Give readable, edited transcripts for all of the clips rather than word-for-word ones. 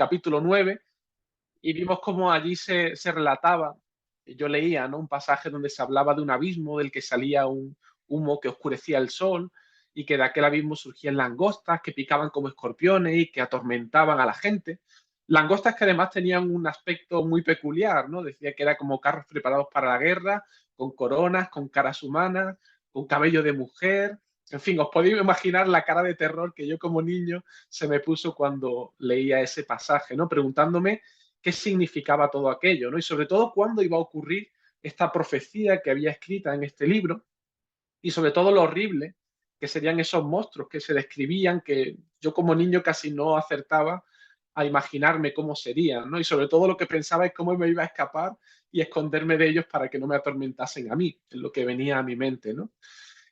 capítulo 9, y vimos cómo allí se relataba, yo leía, ¿no?, un pasaje donde se hablaba de un abismo del que salía un humo que oscurecía el sol, y que de aquel abismo surgían langostas que picaban como escorpiones y que atormentaban a la gente. Langostas que además tenían un aspecto muy peculiar, ¿no? Decía que era como carros preparados para la guerra, con coronas, con caras humanas, con cabello de mujer. En fin, os podéis imaginar la cara de terror que yo como niño se me puso cuando leía ese pasaje, ¿no? Preguntándome qué significaba todo aquello, ¿no? Y sobre todo cuándo iba a ocurrir esta profecía que había escrita en este libro, y sobre todo lo horrible que serían esos monstruos que se describían, que yo como niño casi no acertaba a imaginarme cómo serían, ¿no? Y sobre todo lo que pensaba es cómo me iba a escapar y esconderme de ellos para que no me atormentasen a mí, es lo que venía a mi mente, ¿no?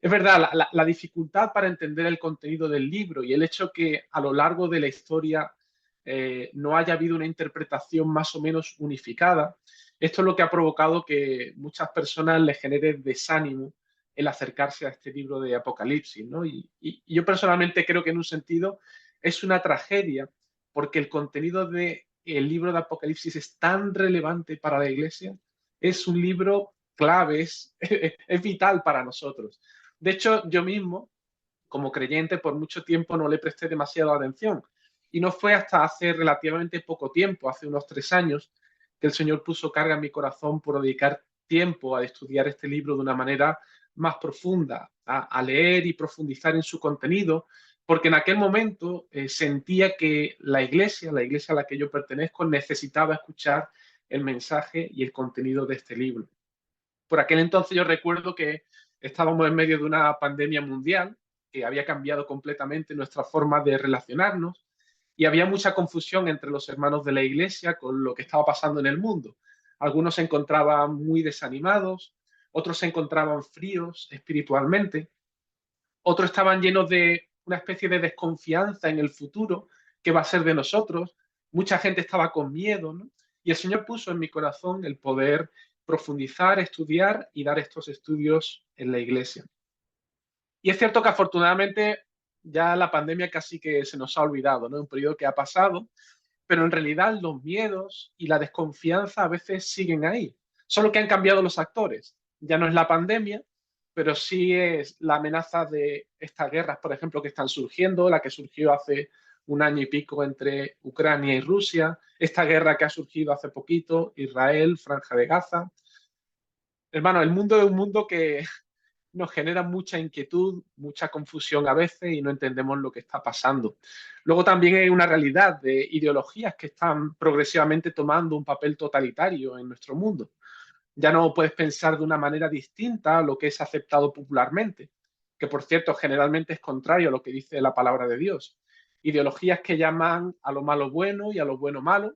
Es verdad, la dificultad para entender el contenido del libro y el hecho que a lo largo de la historia no haya habido una interpretación más o menos unificada, esto es lo que ha provocado que muchas personas les genere desánimo el acercarse a este libro de Apocalipsis, ¿no? Y yo personalmente creo que en un sentido es una tragedia porque el contenido del libro de Apocalipsis es tan relevante para la Iglesia, es un libro clave, es vital para nosotros. De hecho, yo mismo, como creyente, por mucho tiempo no le presté demasiada atención. Y no fue hasta hace relativamente poco tiempo, hace unos 3 años, que el Señor puso carga en mi corazón por dedicar tiempo a estudiar este libro de una manera más profunda, a leer y profundizar en su contenido, porque en aquel momento sentía que la iglesia a la que yo pertenezco, necesitaba escuchar el mensaje y el contenido de este libro. Por aquel entonces yo recuerdo que estábamos en medio de una pandemia mundial que había cambiado completamente nuestra forma de relacionarnos, y había mucha confusión entre los hermanos de la iglesia con lo que estaba pasando en el mundo. Algunos se encontraban muy desanimados, otros se encontraban fríos espiritualmente, otros estaban llenos de una especie de desconfianza en el futuro, qué va a ser de nosotros. Mucha gente estaba con miedo, ¿no? Y el Señor puso en mi corazón el poder profundizar, estudiar y dar estos estudios en la iglesia. Y es cierto que afortunadamente ya la pandemia casi que se nos ha olvidado, ¿no? Un periodo que ha pasado, pero en realidad los miedos y la desconfianza a veces siguen ahí, solo que han cambiado los actores. Ya no es la pandemia, pero sí es la amenaza de estas guerras, por ejemplo, que están surgiendo, la que surgió hace un año y pico entre Ucrania y Rusia, esta guerra que ha surgido hace poquito, Israel, Franja de Gaza. Hermano, el mundo es un mundo que nos genera mucha inquietud, mucha confusión a veces y no entendemos lo que está pasando. Luego también hay una realidad de ideologías que están progresivamente tomando un papel totalitario en nuestro mundo. Ya no puedes pensar de una manera distinta a lo que es aceptado popularmente, que por cierto generalmente es contrario a lo que dice la palabra de Dios. Ideologías que llaman a lo malo bueno y a lo bueno malo,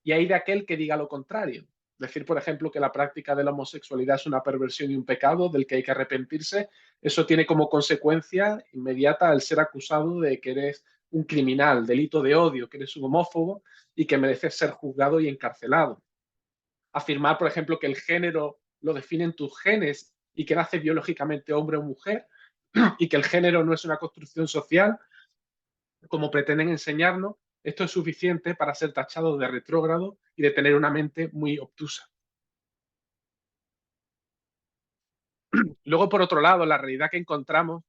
y hay de aquel que diga lo contrario. Decir, por ejemplo, que la práctica de la homosexualidad es una perversión y un pecado del que hay que arrepentirse, eso tiene como consecuencia inmediata el ser acusado de que eres un criminal, delito de odio, que eres un homófobo y que mereces ser juzgado y encarcelado. Afirmar, por ejemplo, que el género lo definen tus genes y que naces biológicamente hombre o mujer y que el género no es una construcción social, como pretenden enseñarnos, esto es suficiente para ser tachado de retrógrado y de tener una mente muy obtusa. Luego, por otro lado, la realidad que encontramos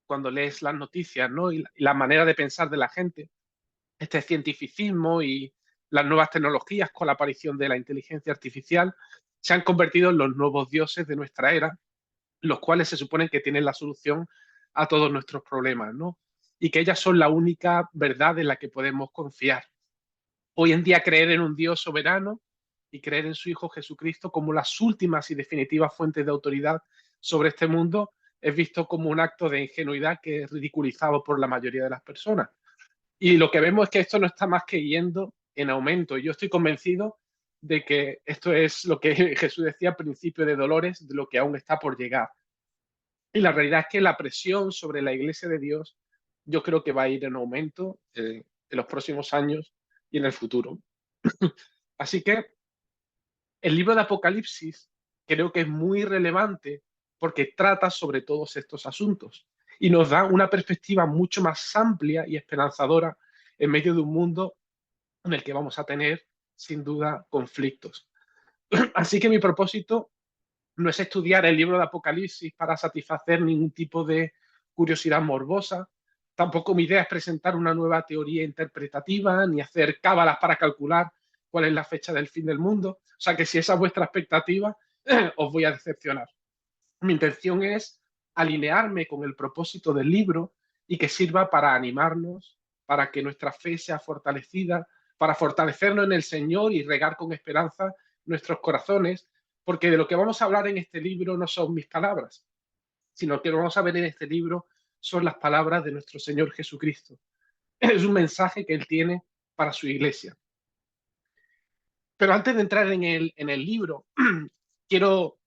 cuando lees las noticias, ¿no?, y la manera de pensar de la gente, este cientificismo y las nuevas tecnologías con la aparición de la inteligencia artificial se han convertido en los nuevos dioses de nuestra era, los cuales se suponen que tienen la solución a todos nuestros problemas, ¿no? Y que ellas son la única verdad en la que podemos confiar. Hoy en día creer en un Dios soberano y creer en su Hijo Jesucristo como las últimas y definitivas fuentes de autoridad sobre este mundo es visto como un acto de ingenuidad que es ridiculizado por la mayoría de las personas. Y lo que vemos es que esto no está más que yendo en aumento. Yo estoy convencido de que esto es lo que Jesús decía, principio de dolores, de lo que aún está por llegar. Y la realidad es que la presión sobre la Iglesia de Dios yo creo que va a ir en aumento en los próximos años y en el futuro. Así que el libro de Apocalipsis creo que es muy relevante porque trata sobre todos estos asuntos y nos da una perspectiva mucho más amplia y esperanzadora en medio de un mundo en el que vamos a tener, sin duda, conflictos. Así que mi propósito no es estudiar el libro de Apocalipsis para satisfacer ningún tipo de curiosidad morbosa. Tampoco mi idea es presentar una nueva teoría interpretativa ni hacer cábalas para calcular cuál es la fecha del fin del mundo. O sea que si esa es vuestra expectativa, os voy a decepcionar. Mi intención es alinearme con el propósito del libro y que sirva para animarnos, para que nuestra fe sea fortalecida, para fortalecernos en el Señor y regar con esperanza nuestros corazones, porque de lo que vamos a hablar en este libro no son mis palabras, sino que lo que vamos a ver en este libro son las palabras de nuestro Señor Jesucristo. Es un mensaje que Él tiene para su iglesia. Pero antes de entrar en el libro, quiero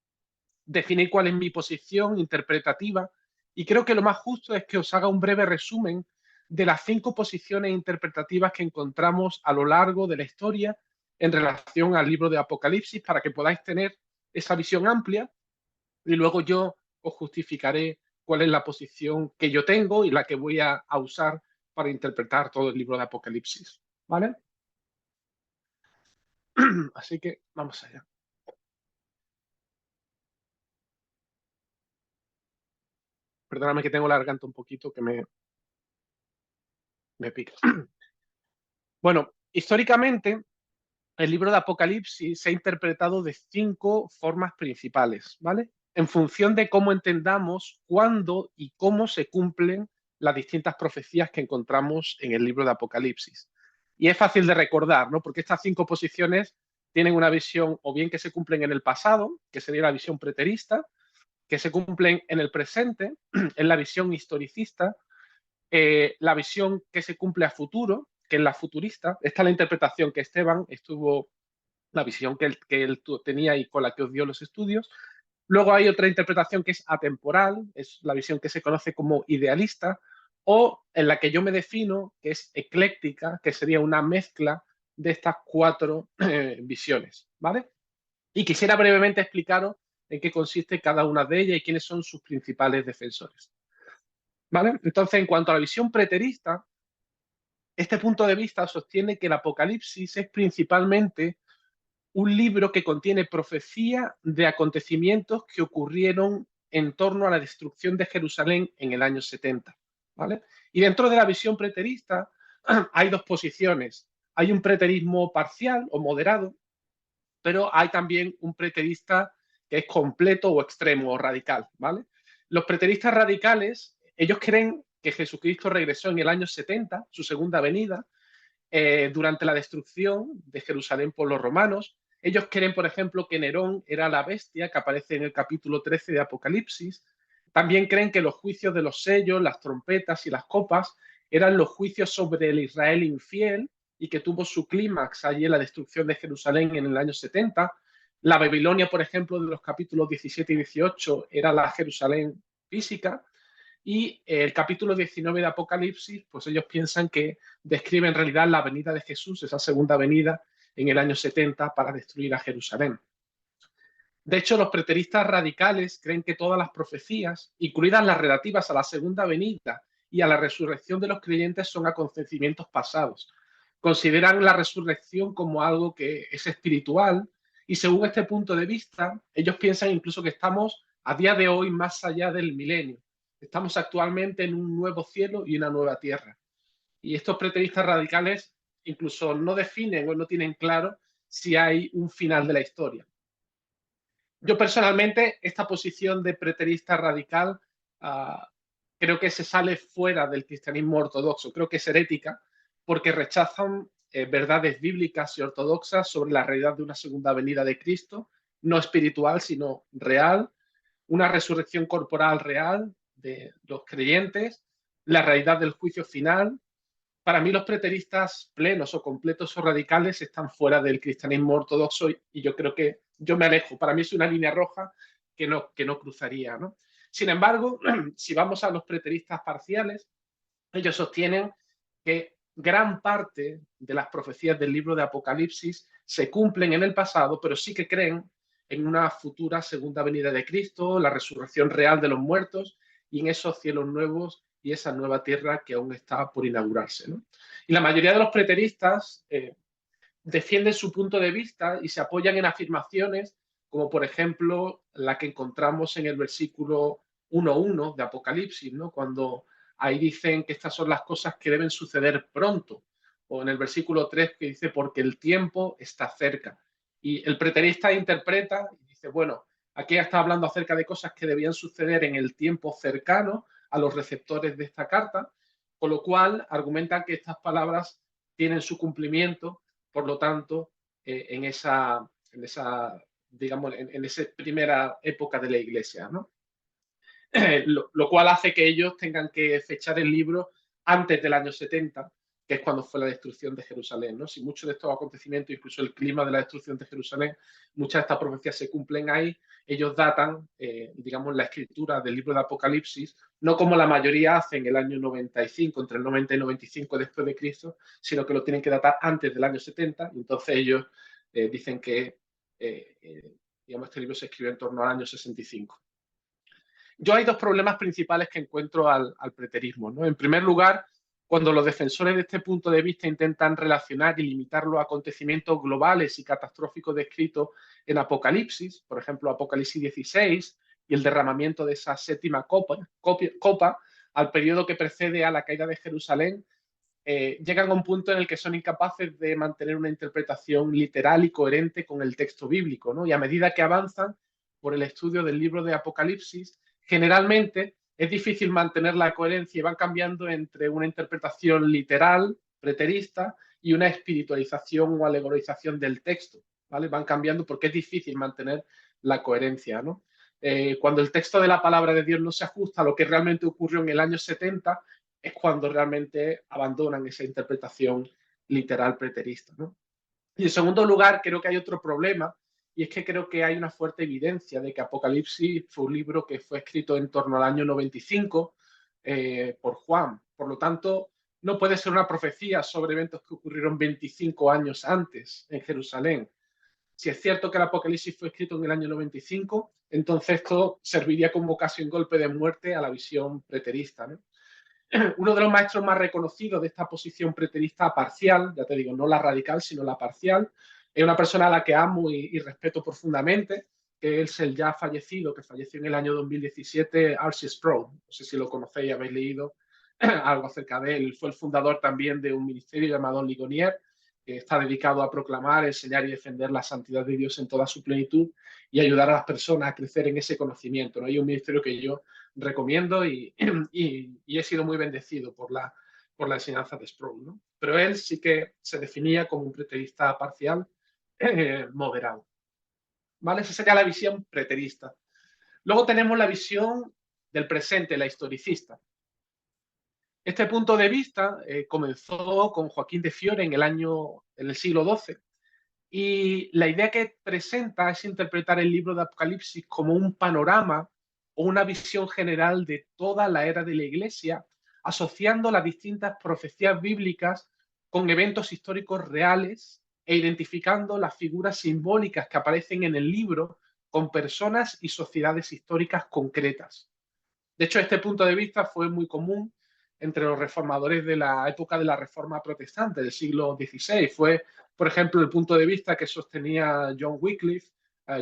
definir cuál es mi posición interpretativa y creo que lo más justo es que os haga un breve resumen de las 5 posiciones interpretativas que encontramos a lo largo de la historia en relación al libro de Apocalipsis para que podáis tener esa visión amplia y luego yo os justificaré cuál es la posición que yo tengo y la que voy a usar para interpretar todo el libro de Apocalipsis. ¿Vale? Así que vamos allá. Perdóname que tengo la garganta un poquito que me pica. Bueno, históricamente el libro de Apocalipsis se ha interpretado de 5 formas principales, ¿vale? En función de cómo entendamos cuándo y cómo se cumplen las distintas profecías que encontramos en el libro de Apocalipsis. Y es fácil de recordar, ¿no? Porque estas 5 posiciones tienen una visión o bien que se cumplen en el pasado, que sería la visión preterista, que se cumplen en el presente, en la visión historicista, la visión que se cumple a futuro, que es la futurista. Esta es la interpretación que Esteban estuvo, la visión que él tenía y con la que os dio los estudios. Luego hay otra interpretación que es atemporal, es la visión que se conoce como idealista, o en la que yo me defino, que es ecléctica, que sería una mezcla de estas 4 visiones, ¿vale? Y quisiera brevemente explicaros en qué consiste cada una de ellas y quiénes son sus principales defensores. ¿Vale? Entonces, en cuanto a la visión preterista, este punto de vista sostiene que el Apocalipsis es principalmente un libro que contiene profecía de acontecimientos que ocurrieron en torno a la destrucción de Jerusalén en el año 70. ¿Vale? Y dentro de la visión preterista hay 2 posiciones. Hay un preterismo parcial o moderado, pero hay también un preterista que es completo o extremo o radical. ¿Vale? Los preteristas radicales, ellos creen que Jesucristo regresó en el año 70, su segunda venida, durante la destrucción de Jerusalén por los romanos. Ellos creen, por ejemplo, que Nerón era la bestia que aparece en el capítulo 13 de Apocalipsis. También creen que los juicios de los sellos, las trompetas y las copas eran los juicios sobre el Israel infiel y que tuvo su clímax allí en la destrucción de Jerusalén en el año 70. La Babilonia, por ejemplo, de los capítulos 17 y 18 era la Jerusalén física. Y el capítulo 19 de Apocalipsis, pues ellos piensan que describe en realidad la venida de Jesús, esa segunda venida en el año 70 para destruir a Jerusalén. De hecho, los preteristas radicales creen que todas las profecías, incluidas las relativas a la segunda venida y a la resurrección de los creyentes, son acontecimientos pasados. Consideran la resurrección como algo que es espiritual y según este punto de vista, ellos piensan incluso que estamos a día de hoy más allá del milenio. Estamos actualmente en un nuevo cielo y una nueva tierra. Y estos preteristas radicales incluso no definen o no tienen claro si hay un final de la historia. Yo personalmente, esta posición de preterista radical creo que se sale fuera del cristianismo ortodoxo, creo que es herética, porque rechazan verdades bíblicas y ortodoxas sobre la realidad de una segunda venida de Cristo, no espiritual, sino real, una resurrección corporal real de los creyentes, la realidad del juicio final. Para mí los preteristas plenos o completos o radicales están fuera del cristianismo ortodoxo y yo creo que yo me alejo. Para mí es una línea roja que no cruzaría, ¿no? Sin embargo, si vamos a los preteristas parciales, ellos sostienen que gran parte de las profecías del libro de Apocalipsis se cumplen en el pasado, pero sí que creen en una futura segunda venida de Cristo, la resurrección real de los muertos y en esos cielos nuevos y esa nueva tierra que aún está por inaugurarse, ¿no? Y la mayoría de los preteristas defienden su punto de vista y se apoyan en afirmaciones como, por ejemplo, la que encontramos en el versículo 1.1 de Apocalipsis, ¿no? Cuando ahí dicen que estas son las cosas que deben suceder pronto, o en el versículo 3 que dice, porque el tiempo está cerca. Y el preterista interpreta y dice, bueno, aquí está hablando acerca de cosas que debían suceder en el tiempo cercano a los receptores de esta carta, con lo cual argumentan que estas palabras tienen su cumplimiento, por lo tanto, en esa, digamos, en esa primera época de la Iglesia, ¿no? Lo cual hace que ellos tengan que fechar el libro antes del año 70, que es cuando fue la destrucción de Jerusalén, ¿no? Si muchos de estos acontecimientos, incluso el clima de la destrucción de Jerusalén, muchas de estas profecías se cumplen ahí, ellos datan, digamos, la escritura del libro de Apocalipsis, no como la mayoría hacen el año 95, entre el 90 y 95 después de Cristo, sino que lo tienen que datar antes del año 70, y entonces ellos dicen que, digamos, este libro se escribe en torno al año 65. Yo hay dos problemas principales que encuentro al preterismo, ¿no? En primer lugar, cuando los defensores de este punto de vista intentan relacionar y limitar los acontecimientos globales y catastróficos descritos en Apocalipsis, por ejemplo, Apocalipsis 16 y el derramamiento de esa séptima copa al periodo que precede a la caída de Jerusalén, llegan a un punto en el que son incapaces de mantener una interpretación literal y coherente con el texto bíblico, ¿no? Y a medida que avanzan por el estudio del libro de Apocalipsis, generalmente es difícil mantener la coherencia y van cambiando entre una interpretación literal, preterista, y una espiritualización o alegorización del texto, ¿vale? Van cambiando porque es difícil mantener la coherencia, ¿no? Cuando el texto de la palabra de Dios no se ajusta a lo que realmente ocurrió en el año 70, es cuando realmente abandonan esa interpretación literal preterista, ¿no? Y en segundo lugar, creo que hay otro problema, y es que creo que hay una fuerte evidencia de que Apocalipsis fue un libro que fue escrito en torno al año 95 por Juan. Por lo tanto, no puede ser una profecía sobre eventos que ocurrieron 25 años antes en Jerusalén. Si es cierto que el Apocalipsis fue escrito en el año 95, entonces esto serviría como casi un golpe de muerte a la visión preterista, ¿no? Uno de los maestros más reconocidos de esta posición preterista parcial, ya te digo, no la radical, sino la parcial, es una persona a la que amo y respeto profundamente, que es el ya fallecido, que falleció en el año 2017, R.C. Sproul. No sé si lo conocéis, habéis leído algo acerca de él. Fue el fundador también de un ministerio llamado Ligonier, que está dedicado a proclamar, enseñar y defender la santidad de Dios en toda su plenitud y ayudar a las personas a crecer en ese conocimiento, ¿no? Y un ministerio que yo recomiendo y he sido muy bendecido por la enseñanza de Sproul, ¿no? Pero él sí que se definía como un preterista parcial moderado, ¿vale? Esa sería la visión preterista. Luego tenemos la visión del presente, la historicista. Este punto de vista comenzó con Joaquín de Fiore en el siglo XII, y la idea que presenta es interpretar el libro de Apocalipsis como un panorama o una visión general de toda la era de la Iglesia, asociando las distintas profecías bíblicas con eventos históricos reales e identificando las figuras simbólicas que aparecen en el libro con personas y sociedades históricas concretas. De hecho, este punto de vista fue muy común entre los reformadores de la época de la Reforma Protestante del siglo XVI. Fue, por ejemplo, el punto de vista que sostenía John Wycliffe,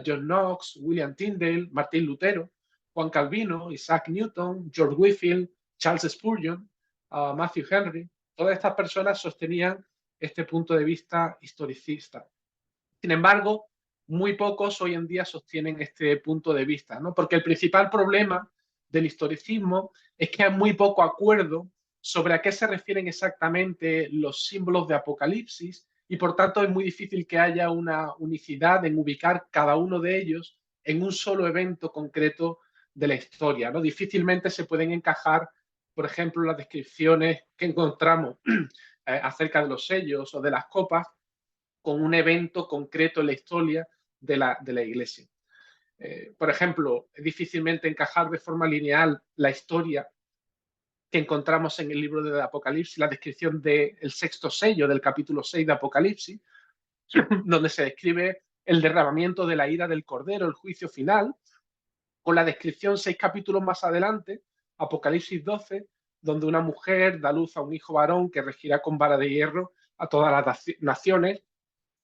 John Knox, William Tyndale, Martín Lutero, Juan Calvino, Isaac Newton, George Whitefield, Charles Spurgeon, Matthew Henry. Todas estas personas sostenían este punto de vista historicista. Sin embargo, muy pocos hoy en día sostienen este punto de vista, ¿no? Porque el principal problema del historicismo es que hay muy poco acuerdo sobre a qué se refieren exactamente los símbolos de Apocalipsis y por tanto es muy difícil que haya una unicidad en ubicar cada uno de ellos en un solo evento concreto de la historia, ¿no? Difícilmente se pueden encajar, por ejemplo, las descripciones que encontramos acerca de los sellos o de las copas con un evento concreto en la historia de la Iglesia. Por ejemplo, es difícilmente encajar de forma lineal la historia que encontramos en el libro de Apocalipsis, la descripción del sexto sello del capítulo 6 de Apocalipsis, donde se describe el derramamiento de la ira del Cordero, el juicio final, con la descripción 6 capítulos más adelante, Apocalipsis 12, donde una mujer da luz a un hijo varón que regirá con vara de hierro a todas las naciones,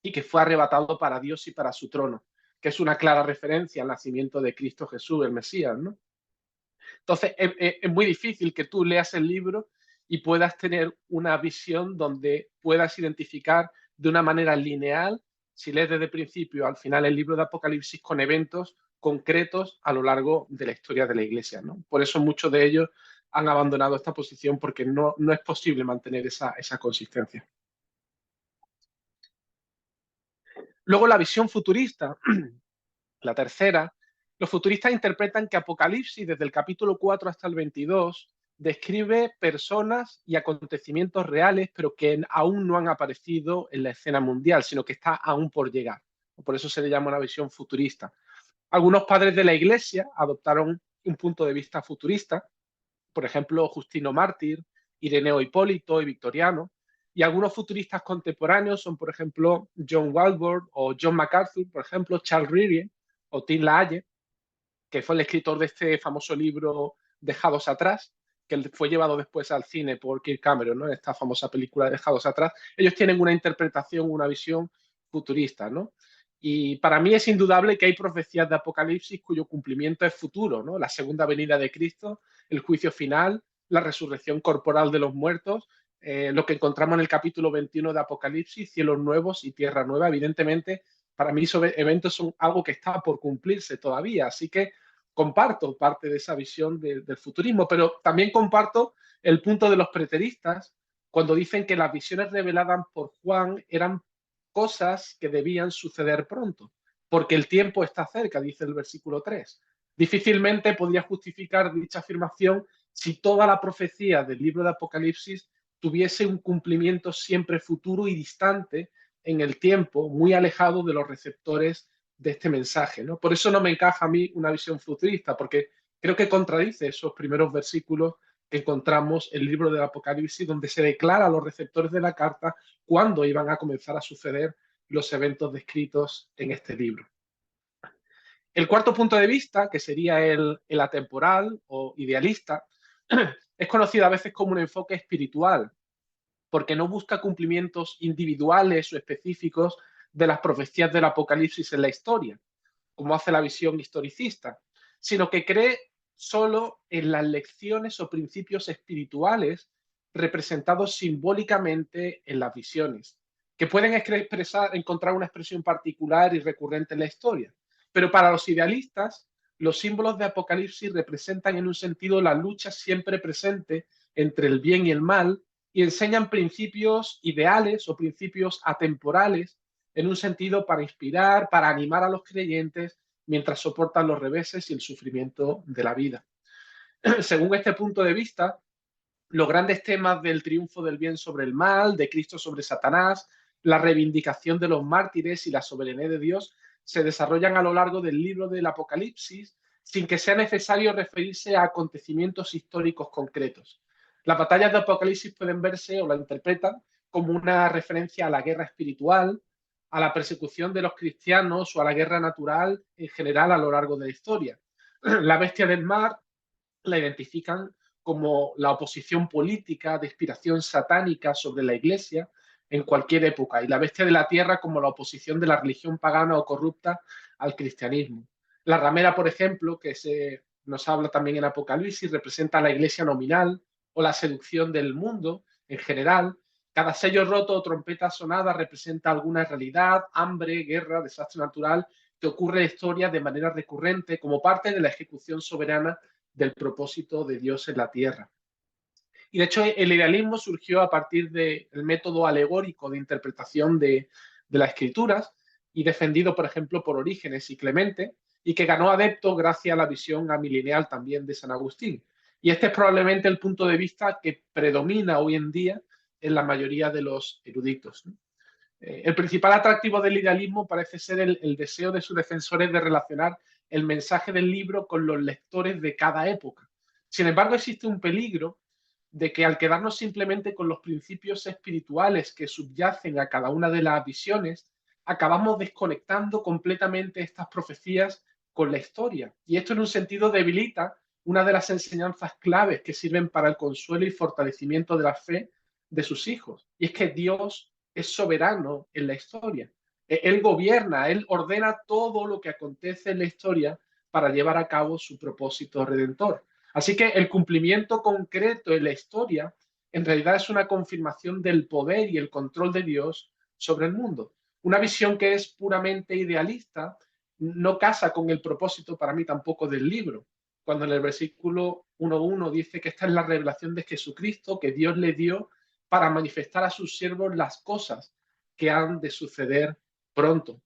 y que fue arrebatado para Dios y para su trono, que es una clara referencia al nacimiento de Cristo Jesús, el Mesías, ¿no? Entonces, es muy difícil que tú leas el libro y puedas tener una visión donde puedas identificar de una manera lineal, si lees desde el principio al final el libro de Apocalipsis, con eventos concretos a lo largo de la historia de la Iglesia, ¿no? Por eso muchos de ellos han abandonado esta posición, porque no es posible mantener esa consistencia. Luego la visión futurista, la tercera. Los futuristas interpretan que Apocalipsis, desde el capítulo 4 hasta el 22, describe personas y acontecimientos reales, pero que aún no han aparecido en la escena mundial, sino que está aún por llegar. Por eso se le llama una visión futurista. Algunos padres de la Iglesia adoptaron un punto de vista futurista, por ejemplo, Justino Mártir, Ireneo Hipólito y Victoriano. Y algunos futuristas contemporáneos son, por ejemplo, John Walworth o John MacArthur, por ejemplo, Charles Reading o Tim LaHaye, que fue el escritor de este famoso libro Dejados Atrás, que fue llevado después al cine por Kirk Cameron, ¿no? Esta famosa película de Dejados Atrás. Ellos tienen una interpretación, una visión futurista, ¿no? Y para mí es indudable que hay profecías de Apocalipsis cuyo cumplimiento es futuro, ¿no? La segunda venida de Cristo, el juicio final, la resurrección corporal de los muertos, lo que encontramos en el capítulo 21 de Apocalipsis, cielos nuevos y tierra nueva. Evidentemente, para mí esos eventos son algo que está por cumplirse todavía, así que comparto parte de esa visión del futurismo, pero también comparto el punto de los preteristas cuando dicen que las visiones reveladas por Juan eran cosas que debían suceder pronto, porque el tiempo está cerca, dice el versículo 3. Difícilmente podría justificar dicha afirmación si toda la profecía del libro de Apocalipsis tuviese un cumplimiento siempre futuro y distante en el tiempo, muy alejado de los receptores de este mensaje, ¿no? Por eso no me encaja a mí una visión futurista, porque creo que contradice esos primeros versículos que encontramos en el libro del Apocalipsis, donde se declara a los receptores de la carta cuándo iban a comenzar a suceder los eventos descritos en este libro. El cuarto punto de vista, que sería el atemporal o idealista, es conocido a veces como un enfoque espiritual, porque no busca cumplimientos individuales o específicos de las profecías del Apocalipsis en la historia, como hace la visión historicista, sino que cree solo en las lecciones o principios espirituales representados simbólicamente en las visiones, que pueden encontrar una expresión particular y recurrente en la historia. Pero para los idealistas, los símbolos de Apocalipsis representan en un sentido la lucha siempre presente entre el bien y el mal, y enseñan principios ideales o principios atemporales en un sentido para inspirar, para animar a los creyentes mientras soportan los reveses y el sufrimiento de la vida. Según este punto de vista, los grandes temas del triunfo del bien sobre el mal, de Cristo sobre Satanás, la reivindicación de los mártires y la soberanía de Dios se desarrollan a lo largo del libro del Apocalipsis sin que sea necesario referirse a acontecimientos históricos concretos. Las batallas de Apocalipsis pueden verse o la interpretan como una referencia a la guerra espiritual, a la persecución de los cristianos o a la guerra natural en general a lo largo de la historia. La bestia del mar la identifican como la oposición política de inspiración satánica sobre la Iglesia en cualquier época, y la bestia de la tierra como la oposición de la religión pagana o corrupta al cristianismo. La ramera, por ejemplo, que nos habla también en Apocalipsis, representa a la Iglesia nominal o la seducción del mundo en general. Cada sello roto o trompeta sonada representa alguna realidad, hambre, guerra, desastre natural, que ocurre en la historia de manera recurrente como parte de la ejecución soberana del propósito de Dios en la tierra. Y de hecho el idealismo surgió a partir del método alegórico de interpretación de las escrituras y defendido, por ejemplo, por Orígenes y Clemente, y que ganó adeptos gracias a la visión amilenial también de San Agustín. Y este es probablemente el punto de vista que predomina hoy en día en la mayoría de los eruditos, ¿no? El principal atractivo del idealismo parece ser el deseo de sus defensores de relacionar el mensaje del libro con los lectores de cada época. Sin embargo, existe un peligro de que al quedarnos simplemente con los principios espirituales que subyacen a cada una de las visiones, acabamos desconectando completamente estas profecías con la historia. Y esto en un sentido debilita una de las enseñanzas claves que sirven para el consuelo y fortalecimiento de la fe de sus hijos. Y es que Dios es soberano en la historia. Él gobierna, él ordena todo lo que acontece en la historia para llevar a cabo su propósito redentor. Así que el cumplimiento concreto en la historia en realidad es una confirmación del poder y el control de Dios sobre el mundo. Una visión que es puramente idealista no casa con el propósito para mí tampoco del libro. Cuando en el versículo 1.1 dice que esta es la revelación de Jesucristo que Dios le dio para manifestar a sus siervos las cosas que han de suceder pronto.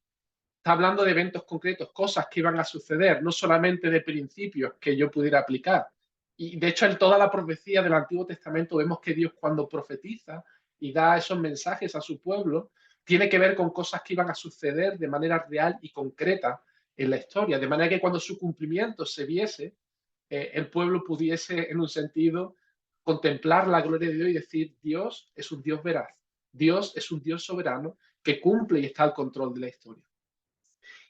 Está hablando de eventos concretos, cosas que iban a suceder, no solamente de principios que yo pudiera aplicar. Y de hecho, en toda la profecía del Antiguo Testamento vemos que Dios cuando profetiza y da esos mensajes a su pueblo, tiene que ver con cosas que iban a suceder de manera real y concreta en la historia, de manera que cuando su cumplimiento se viese, el pueblo pudiese, en un sentido, contemplar la gloria de Dios y decir, Dios es un Dios veraz, Dios es un Dios soberano que cumple y está al control de la historia.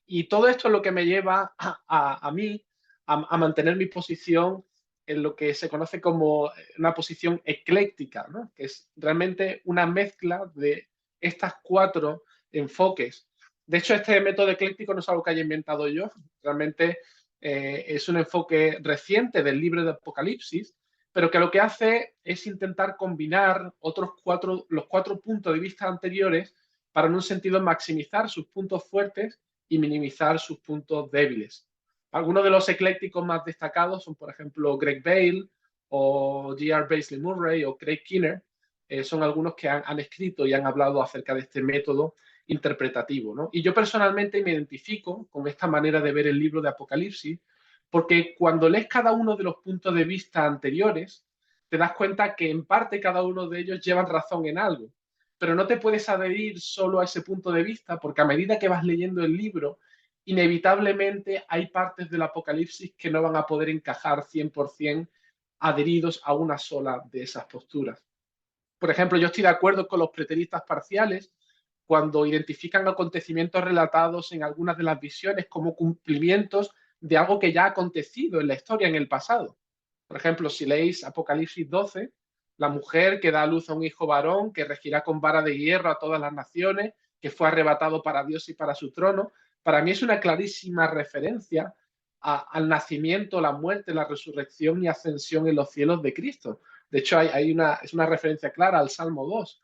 Y todo esto es lo que me lleva a mí a mantener mi posición en lo que se conoce como una posición ecléctica, ¿no? Que es realmente una mezcla de estas cuatro enfoques. De hecho, este método ecléctico no es algo que haya inventado yo, realmente es un enfoque reciente del libro de Apocalipsis, pero que lo que hace es intentar combinar los cuatro puntos de vista anteriores para, en un sentido, maximizar sus puntos fuertes y minimizar sus puntos débiles. Algunos de los eclécticos más destacados son, por ejemplo, Greg Bale o G.R. Basley Murray o Craig Kinner. Son algunos que han escrito y han hablado acerca de este método interpretativo, ¿no? Y yo personalmente me identifico con esta manera de ver el libro de Apocalipsis, porque cuando lees cada uno de los puntos de vista anteriores, te das cuenta que en parte cada uno de ellos llevan razón en algo, pero no te puedes adherir solo a ese punto de vista, porque a medida que vas leyendo el libro, inevitablemente hay partes del Apocalipsis que no van a poder encajar 100% adheridos a una sola de esas posturas. Por ejemplo, yo estoy de acuerdo con los preteristas parciales cuando identifican acontecimientos relatados en algunas de las visiones como cumplimientos de algo que ya ha acontecido en la historia en el pasado. Por ejemplo, si leéis Apocalipsis 12, la mujer que da a luz a un hijo varón que regirá con vara de hierro a todas las naciones, que fue arrebatado para Dios y para su trono, para mí es una clarísima referencia al nacimiento, la muerte, la resurrección y ascensión en los cielos de Cristo. De hecho, es una referencia clara al Salmo 2.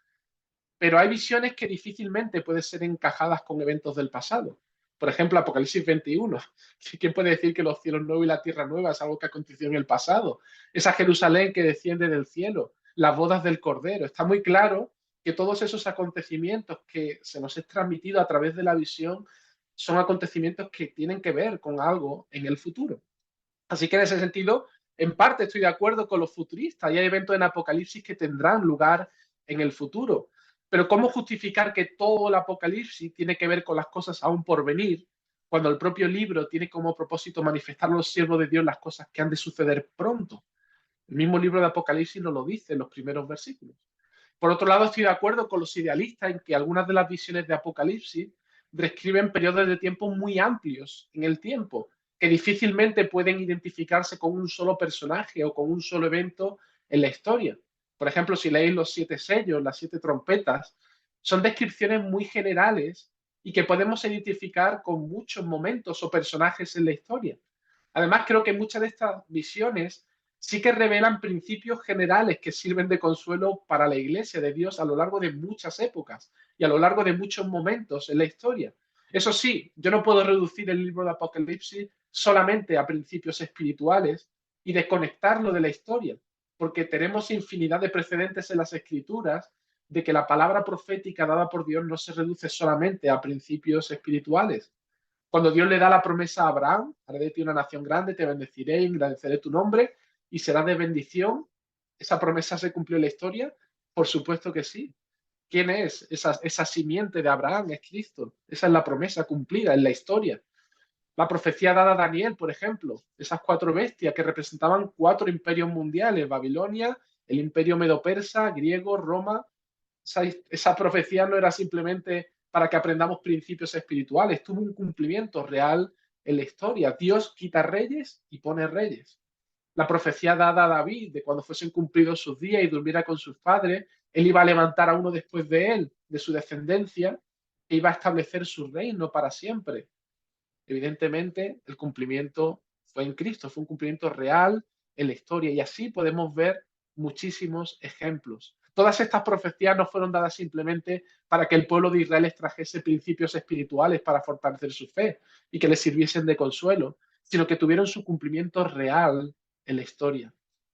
Pero hay visiones que difícilmente pueden ser encajadas con eventos del pasado. Por ejemplo, Apocalipsis 21. ¿Quién puede decir que los cielos nuevos y la tierra nueva es algo que aconteció en el pasado? Esa Jerusalén que desciende del cielo, las bodas del Cordero. Está muy claro que todos esos acontecimientos que se nos es transmitido a través de la visión son acontecimientos que tienen que ver con algo en el futuro. Así que en ese sentido, en parte estoy de acuerdo con los futuristas y hay eventos en Apocalipsis que tendrán lugar en el futuro. Pero ¿cómo justificar que todo el Apocalipsis tiene que ver con las cosas aún por venir, cuando el propio libro tiene como propósito manifestar a los siervos de Dios las cosas que han de suceder pronto? El mismo libro de Apocalipsis nos lo dice en los primeros versículos. Por otro lado, estoy de acuerdo con los idealistas en que algunas de las visiones de Apocalipsis describen periodos de tiempo muy amplios en el tiempo, que difícilmente pueden identificarse con un solo personaje o con un solo evento en la historia. Por ejemplo, si leéis los 7 sellos, las 7 trompetas, son descripciones muy generales y que podemos identificar con muchos momentos o personajes en la historia. Además, creo que muchas de estas visiones sí que revelan principios generales que sirven de consuelo para la Iglesia de Dios a lo largo de muchas épocas y a lo largo de muchos momentos en la historia. Eso sí, yo no puedo reducir el libro de Apocalipsis solamente a principios espirituales y desconectarlo de la historia, porque tenemos infinidad de precedentes en las Escrituras de que la palabra profética dada por Dios no se reduce solamente a principios espirituales. Cuando Dios le da la promesa a Abraham, haré de ti una nación grande, te bendeciré, engrandeceré tu nombre y serás de bendición, ¿esa promesa se cumplió en la historia? Por supuesto que sí. ¿Quién es esa simiente de Abraham? Es Cristo. Esa es la promesa cumplida en la historia. La profecía dada a Daniel, por ejemplo, esas 4 bestias que representaban 4 imperios mundiales, Babilonia, el imperio medo-persa, griego, Roma. Esa profecía no era simplemente para que aprendamos principios espirituales, tuvo un cumplimiento real en la historia. Dios quita reyes y pone reyes. La profecía dada a David de cuando fuesen cumplidos sus días y durmiera con sus padres, él iba a levantar a uno después de él, de su descendencia, que iba a establecer su reino para siempre. Evidentemente, el cumplimiento fue en Cristo, fue un cumplimiento real en la historia, y así podemos ver muchísimos ejemplos. Todas estas profecías no fueron dadas simplemente para que el pueblo de Israel les trajese principios espirituales para fortalecer su fe y que les sirviesen de consuelo, sino que tuvieron su cumplimiento real en la historia.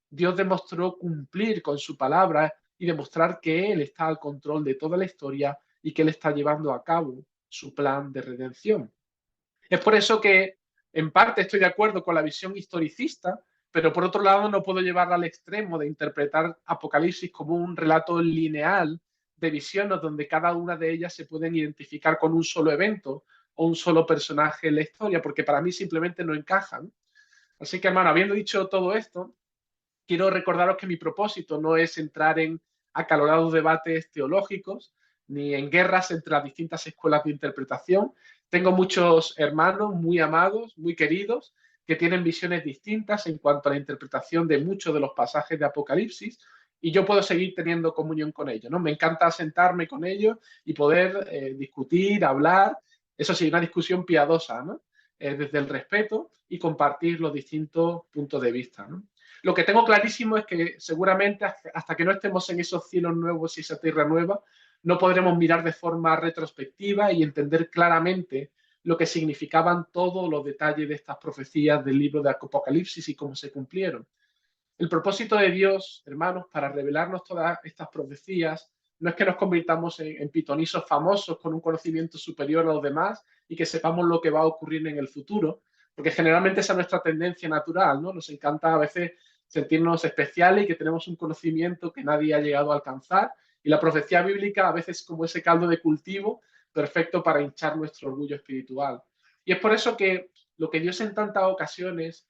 Dios demostró cumplir con su palabra y demostrar que Él está al control de toda la historia y que Él está llevando a cabo su plan de redención. Es por eso que, en parte, estoy de acuerdo con la visión historicista, pero por otro lado no puedo llevarla al extremo de interpretar Apocalipsis como un relato lineal de visiones donde cada una de ellas se pueden identificar con un solo evento o un solo personaje en la historia, porque para mí simplemente no encajan. Así que, hermano, habiendo dicho todo esto, quiero recordaros que mi propósito no es entrar en acalorados debates teológicos ni en guerras entre las distintas escuelas de interpretación. Tengo muchos hermanos muy amados, muy queridos, que tienen visiones distintas en cuanto a la interpretación de muchos de los pasajes de Apocalipsis, y yo puedo seguir teniendo comunión con ellos, ¿no? Me encanta sentarme con ellos y poder discutir, hablar, eso sí, una discusión piadosa, ¿no? Desde el respeto y compartir los distintos puntos de vista, ¿no? Lo que tengo clarísimo es que seguramente hasta que no estemos en esos cielos nuevos y esa tierra nueva, no podremos mirar de forma retrospectiva y entender claramente lo que significaban todos los detalles de estas profecías del libro de Apocalipsis y cómo se cumplieron. El propósito de Dios, hermanos, para revelarnos todas estas profecías, no es que nos convirtamos en pitonisos famosos con un conocimiento superior a los demás y que sepamos lo que va a ocurrir en el futuro, porque generalmente esa es nuestra tendencia natural, ¿no? Nos encanta a veces sentirnos especiales y que tenemos un conocimiento que nadie ha llegado a alcanzar, y la profecía bíblica a veces como ese caldo de cultivo perfecto para hinchar nuestro orgullo espiritual. Y es por eso que lo que Dios en tantas ocasiones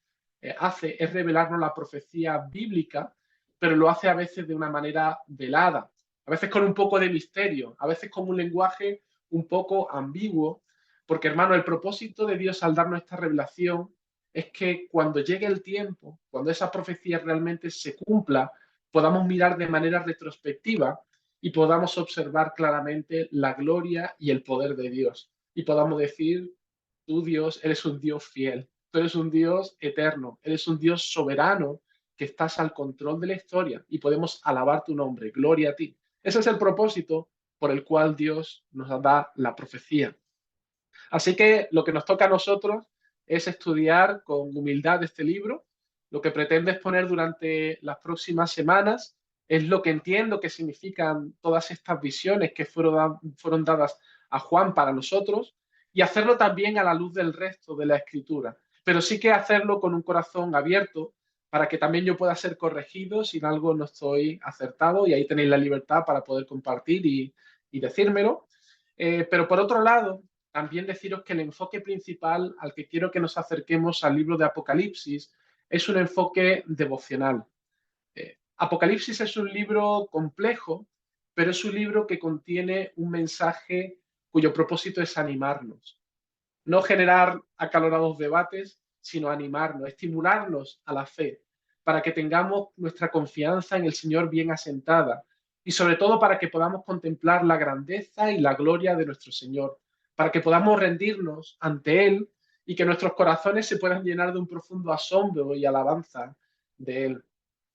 hace es revelarnos la profecía bíblica, pero lo hace a veces de una manera velada, a veces con un poco de misterio, a veces con un lenguaje un poco ambiguo, porque hermano, el propósito de Dios al darnos esta revelación es que cuando llegue el tiempo, cuando esa profecía realmente se cumpla, podamos mirar de manera retrospectiva y podamos observar claramente la gloria y el poder de Dios. Y podamos decir, tú Dios eres un Dios fiel, tú eres un Dios eterno, eres un Dios soberano que estás al control de la historia y podemos alabar tu nombre, gloria a ti. Ese es el propósito por el cual Dios nos da la profecía. Así que lo que nos toca a nosotros es estudiar con humildad este libro. Lo que pretende exponer durante las próximas semanas es lo que entiendo que significan todas estas visiones que fueron dadas a Juan para nosotros, y hacerlo también a la luz del resto de la escritura, pero sí que hacerlo con un corazón abierto para que también yo pueda ser corregido si en algo no estoy acertado, y ahí tenéis la libertad para poder compartir y decírmelo. Pero por otro lado, también deciros que el enfoque principal al que quiero que nos acerquemos al libro de Apocalipsis es un enfoque devocional. Apocalipsis es un libro complejo, pero es un libro que contiene un mensaje cuyo propósito es animarnos. No generar acalorados debates, sino animarnos, estimularnos a la fe, para que tengamos nuestra confianza en el Señor bien asentada y sobre todo para que podamos contemplar la grandeza y la gloria de nuestro Señor, para que podamos rendirnos ante Él y que nuestros corazones se puedan llenar de un profundo asombro y alabanza de Él.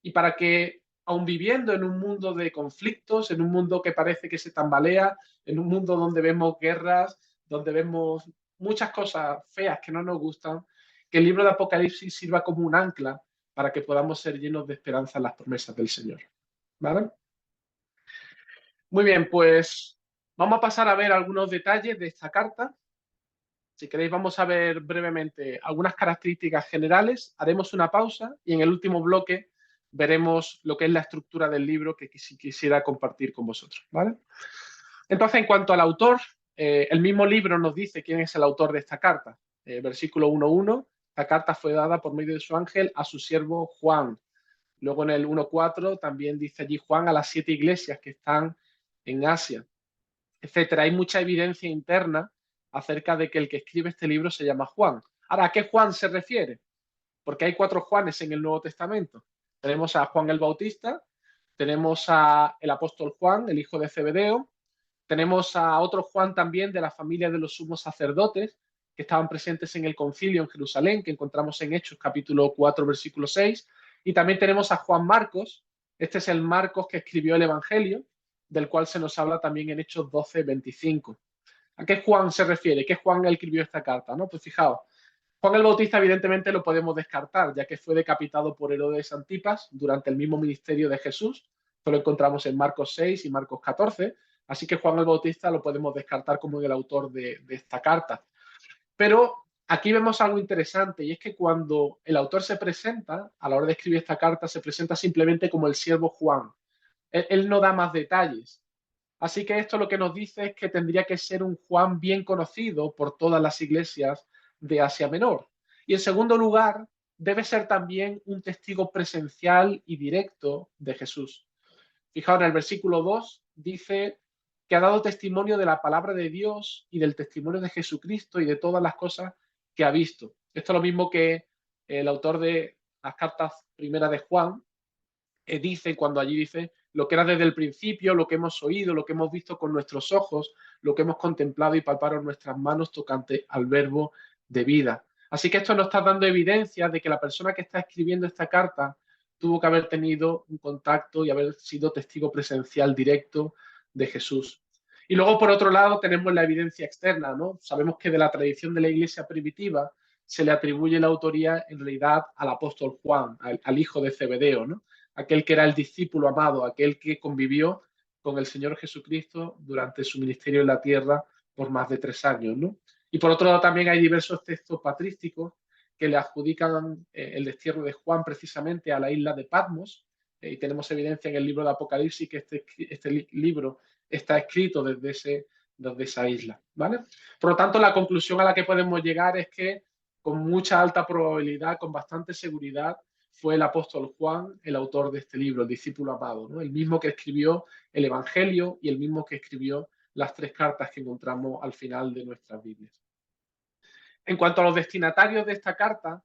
Y para que, aun viviendo en un mundo de conflictos, en un mundo que parece que se tambalea, en un mundo donde vemos guerras, donde vemos muchas cosas feas que no nos gustan, que el libro de Apocalipsis sirva como un ancla para que podamos ser llenos de esperanza en las promesas del Señor. ¿Vale? Muy bien, pues vamos a pasar a ver algunos detalles de esta carta. Si queréis, vamos a ver brevemente algunas características generales, haremos una pausa y en el último bloque veremos lo que es la estructura del libro que quisiera compartir con vosotros. ¿Vale? Entonces, en cuanto al autor, el mismo libro nos dice quién es el autor de esta carta. Versículo 1.1, la carta fue dada por medio de su ángel a su siervo Juan. Luego en el 1.4 también dice allí Juan a las 7 iglesias que están en Asia, etcétera. Hay mucha evidencia interna acerca de que el que escribe este libro se llama Juan. Ahora, ¿a qué Juan se refiere? Porque hay 4 Juanes en el Nuevo Testamento. Tenemos a Juan el Bautista, tenemos a el apóstol Juan, el hijo de Zebedeo, Tenemos a otro Juan también de la familia de los sumos sacerdotes, que estaban presentes en el concilio en Jerusalén, que encontramos en Hechos capítulo 4, versículo 6. Y también tenemos a Juan Marcos. Este es el Marcos que escribió el Evangelio, del cual se nos habla también en Hechos 12, 25. ¿A qué Juan se refiere? ¿Qué Juan escribió esta carta? ¿No? Pues fijaos, Juan el Bautista evidentemente lo podemos descartar, ya que fue decapitado por Herodes Antipas durante el mismo ministerio de Jesús. Esto lo encontramos en Marcos 6 y Marcos 14. Así que Juan el Bautista lo podemos descartar como el autor de esta carta. Pero aquí vemos algo interesante, y es que cuando el autor se presenta, a la hora de escribir esta carta, se presenta simplemente como el siervo Juan. Él no da más detalles. Así que esto lo que nos dice es que tendría que ser un Juan bien conocido por todas las iglesias de Asia Menor. Y en segundo lugar, debe ser también un testigo presencial y directo de Jesús. Fijaos, en el versículo 2 dice que ha dado testimonio de la palabra de Dios y del testimonio de Jesucristo y de todas las cosas que ha visto. Esto es lo mismo que el autor de las cartas primeras de Juan dice cuando allí dice lo que era desde el principio, lo que hemos oído, lo que hemos visto con nuestros ojos, lo que hemos contemplado y palpado en nuestras manos tocante al verbo de vida. Así que esto nos está dando evidencia de que la persona que está escribiendo esta carta tuvo que haber tenido un contacto y haber sido testigo presencial directo de Jesús. Y luego, por otro lado, tenemos la evidencia externa, ¿no? Sabemos que de la tradición de la iglesia primitiva se le atribuye la autoría en realidad al apóstol Juan, al hijo de Zebedeo, ¿no? Aquel que era el discípulo amado, aquel que convivió con el Señor Jesucristo durante su ministerio en la tierra por más de 3 años, ¿no? Y por otro lado también hay diversos textos patrísticos que le adjudican el destierro de Juan precisamente a la isla de Patmos, y tenemos evidencia en el libro de Apocalipsis que este libro está escrito desde esa isla, ¿vale? Por lo tanto, la conclusión a la que podemos llegar es que con mucha alta probabilidad, con bastante seguridad, fue el apóstol Juan el autor de este libro, el discípulo amado, ¿no? El mismo que escribió el Evangelio y el mismo que escribió las 3 cartas que encontramos al final de nuestras Biblias. En cuanto a los destinatarios de esta carta,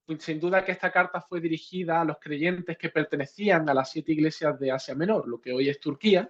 pues sin duda que esta carta fue dirigida a los creyentes que pertenecían a las 7 iglesias de Asia Menor, lo que hoy es Turquía,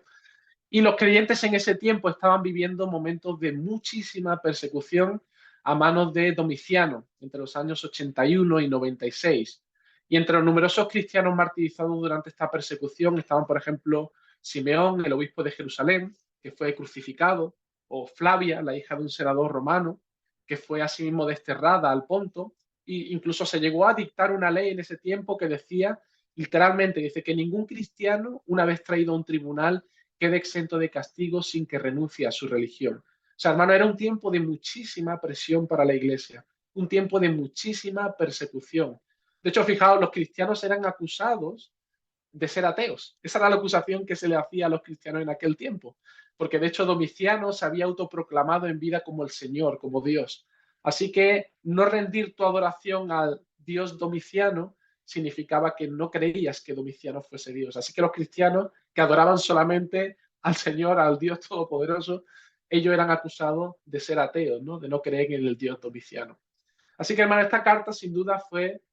y los creyentes en ese tiempo estaban viviendo momentos de muchísima persecución a manos de Domiciano, entre los años 81 y 96. Y entre los numerosos cristianos martirizados durante esta persecución estaban, por ejemplo, Simeón, el obispo de Jerusalén, que fue crucificado, o Flavia, la hija de un senador romano, que fue asimismo desterrada al Ponto, e incluso se llegó a dictar una ley en ese tiempo que decía, literalmente, dice que ningún cristiano, una vez traído a un tribunal, quede exento de castigo sin que renuncie a su religión. O sea, hermano, era un tiempo de muchísima presión para la iglesia, un tiempo de muchísima persecución. De hecho, fijaos, los cristianos eran acusados de ser ateos. Esa era la acusación que se le hacía a los cristianos en aquel tiempo, porque de hecho Domiciano se había autoproclamado en vida como el Señor, como Dios. Así que no rendir tu adoración al Dios Domiciano significaba que no creías que Domiciano fuese Dios. Así que los cristianos que adoraban solamente al Señor, al Dios Todopoderoso, ellos eran acusados de ser ateos, ¿no? De no creer en el Dios Domiciano. Así que, hermano, esta carta sin duda fue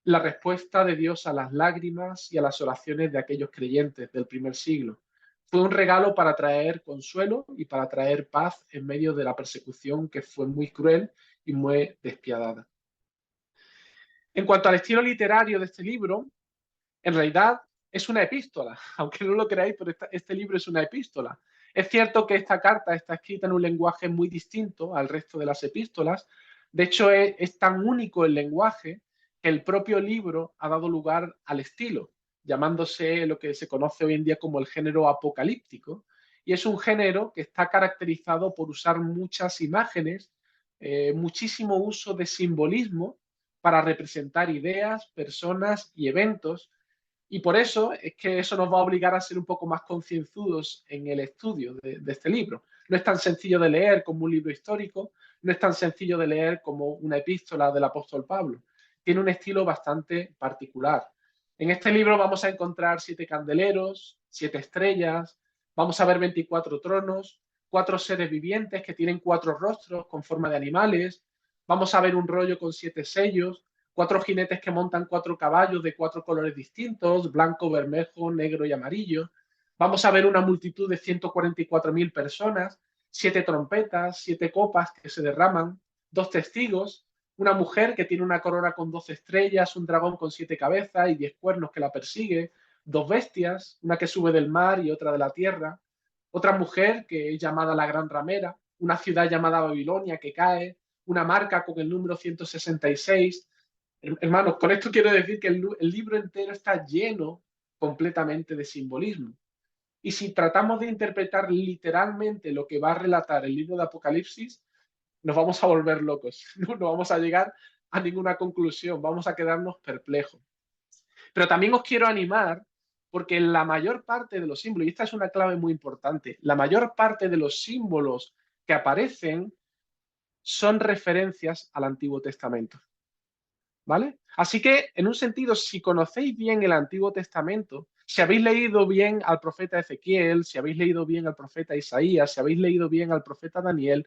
la respuesta de Dios a las lágrimas y a las oraciones de aquellos creyentes del primer siglo. Fue un regalo para traer consuelo y para traer paz en medio de la persecución que fue muy cruel y muy despiadada. En cuanto al estilo literario de este libro, en realidad es una epístola, aunque no lo creáis, pero este libro es una epístola. Es cierto que esta carta está escrita en un lenguaje muy distinto al resto de las epístolas. De hecho, es tan único el lenguaje que el propio libro ha dado lugar al estilo, llamándose lo que se conoce hoy en día como el género apocalíptico. Y es un género que está caracterizado por usar muchas imágenes, muchísimo uso de simbolismo para representar ideas, personas y eventos, y por eso es que eso nos va a obligar a ser un poco más concienzudos en el estudio de este libro. No es tan sencillo de leer como un libro histórico, no es tan sencillo de leer como una epístola del apóstol Pablo. Tiene un estilo bastante particular. En este libro vamos a encontrar 7 candeleros, 7 estrellas, vamos a ver 24 tronos, 4 seres vivientes que tienen 4 rostros con forma de animales, vamos a ver un rollo con 7 sellos, 4 jinetes que montan 4 caballos de 4 colores distintos, blanco, bermejo, negro y amarillo. Vamos a ver una multitud de 144.000 personas, 7 trompetas, 7 copas que se derraman, 2 testigos, una mujer que tiene una corona con 12 estrellas, un dragón con 7 cabezas y 10 cuernos que la persigue, 2 bestias, una que sube del mar y otra de la tierra, otra mujer que es llamada la Gran Ramera, una ciudad llamada Babilonia que cae, una marca con el número 166. Hermanos, con esto quiero decir que el libro entero está lleno completamente de simbolismo. Y si tratamos de interpretar literalmente lo que va a relatar el libro de Apocalipsis, nos vamos a volver locos, no vamos a llegar a ninguna conclusión, vamos a quedarnos perplejos. Pero también os quiero animar porque la mayor parte de los símbolos, y esta es una clave muy importante, la mayor parte de los símbolos que aparecen son referencias al Antiguo Testamento. ¿Vale? Así que, en un sentido, si conocéis bien el Antiguo Testamento, si habéis leído bien al profeta Ezequiel, si habéis leído bien al profeta Isaías, si habéis leído bien al profeta Daniel,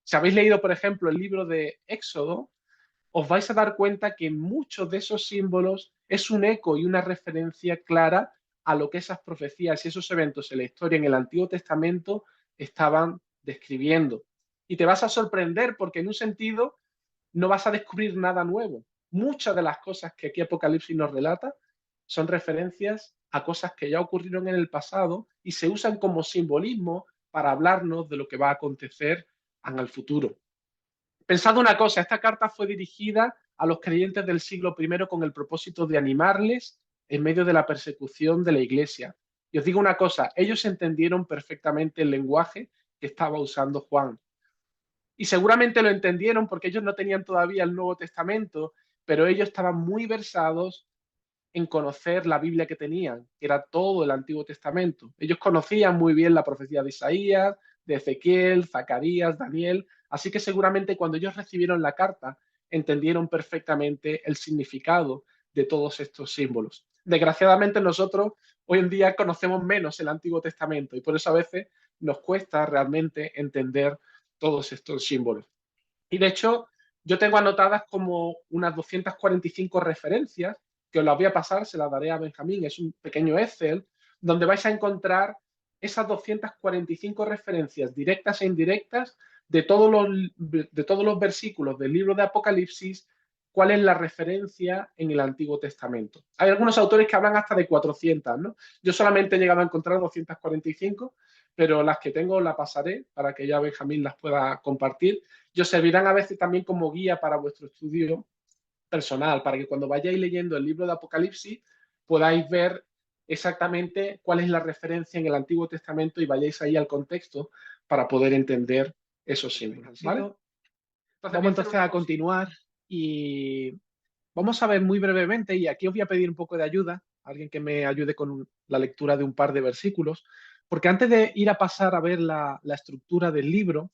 si habéis leído, por ejemplo, el libro de Éxodo, os vais a dar cuenta que muchos de esos símbolos es un eco y una referencia clara a lo que esas profecías y esos eventos en la historia en el Antiguo Testamento estaban describiendo. Y te vas a sorprender porque en un sentido no vas a descubrir nada nuevo. Muchas de las cosas que aquí Apocalipsis nos relata son referencias a cosas que ya ocurrieron en el pasado y se usan como simbolismo para hablarnos de lo que va a acontecer en el futuro. Pensad una cosa, esta carta fue dirigida a los creyentes del siglo I con el propósito de animarles en medio de la persecución de la iglesia. Y os digo una cosa, ellos entendieron perfectamente el lenguaje que estaba usando Juan. Y seguramente lo entendieron porque ellos no tenían todavía el Nuevo Testamento, pero ellos estaban muy versados en conocer la Biblia que tenían, que era todo el Antiguo Testamento. Ellos conocían muy bien la profecía de Isaías, de Ezequiel, Zacarías, Daniel, así que seguramente cuando ellos recibieron la carta, entendieron perfectamente el significado de todos estos símbolos. Desgraciadamente nosotros hoy en día conocemos menos el Antiguo Testamento y por eso a veces nos cuesta realmente entender todos estos símbolos. Y de hecho, yo tengo anotadas como unas 245 referencias, que os las voy a pasar, se las daré a Benjamín, es un pequeño Excel, donde vais a encontrar esas 245 referencias directas e indirectas de todos los versículos del libro de Apocalipsis, cuál es la referencia en el Antiguo Testamento. Hay algunos autores que hablan hasta de 400, ¿no? Yo solamente he llegado a encontrar 245, pero las que tengo las pasaré para que ya Benjamín las pueda compartir y os servirán a veces también como guía para vuestro estudio personal, para que cuando vayáis leyendo el libro de Apocalipsis podáis ver exactamente cuál es la referencia en el Antiguo Testamento y vayáis ahí al contexto para poder entender esos símbolos, ¿vale? Vamos entonces a continuar y vamos a ver muy brevemente, y aquí os voy a pedir un poco de ayuda, alguien que me ayude con la lectura de un par de versículos, porque antes de ir a pasar a ver la estructura del libro,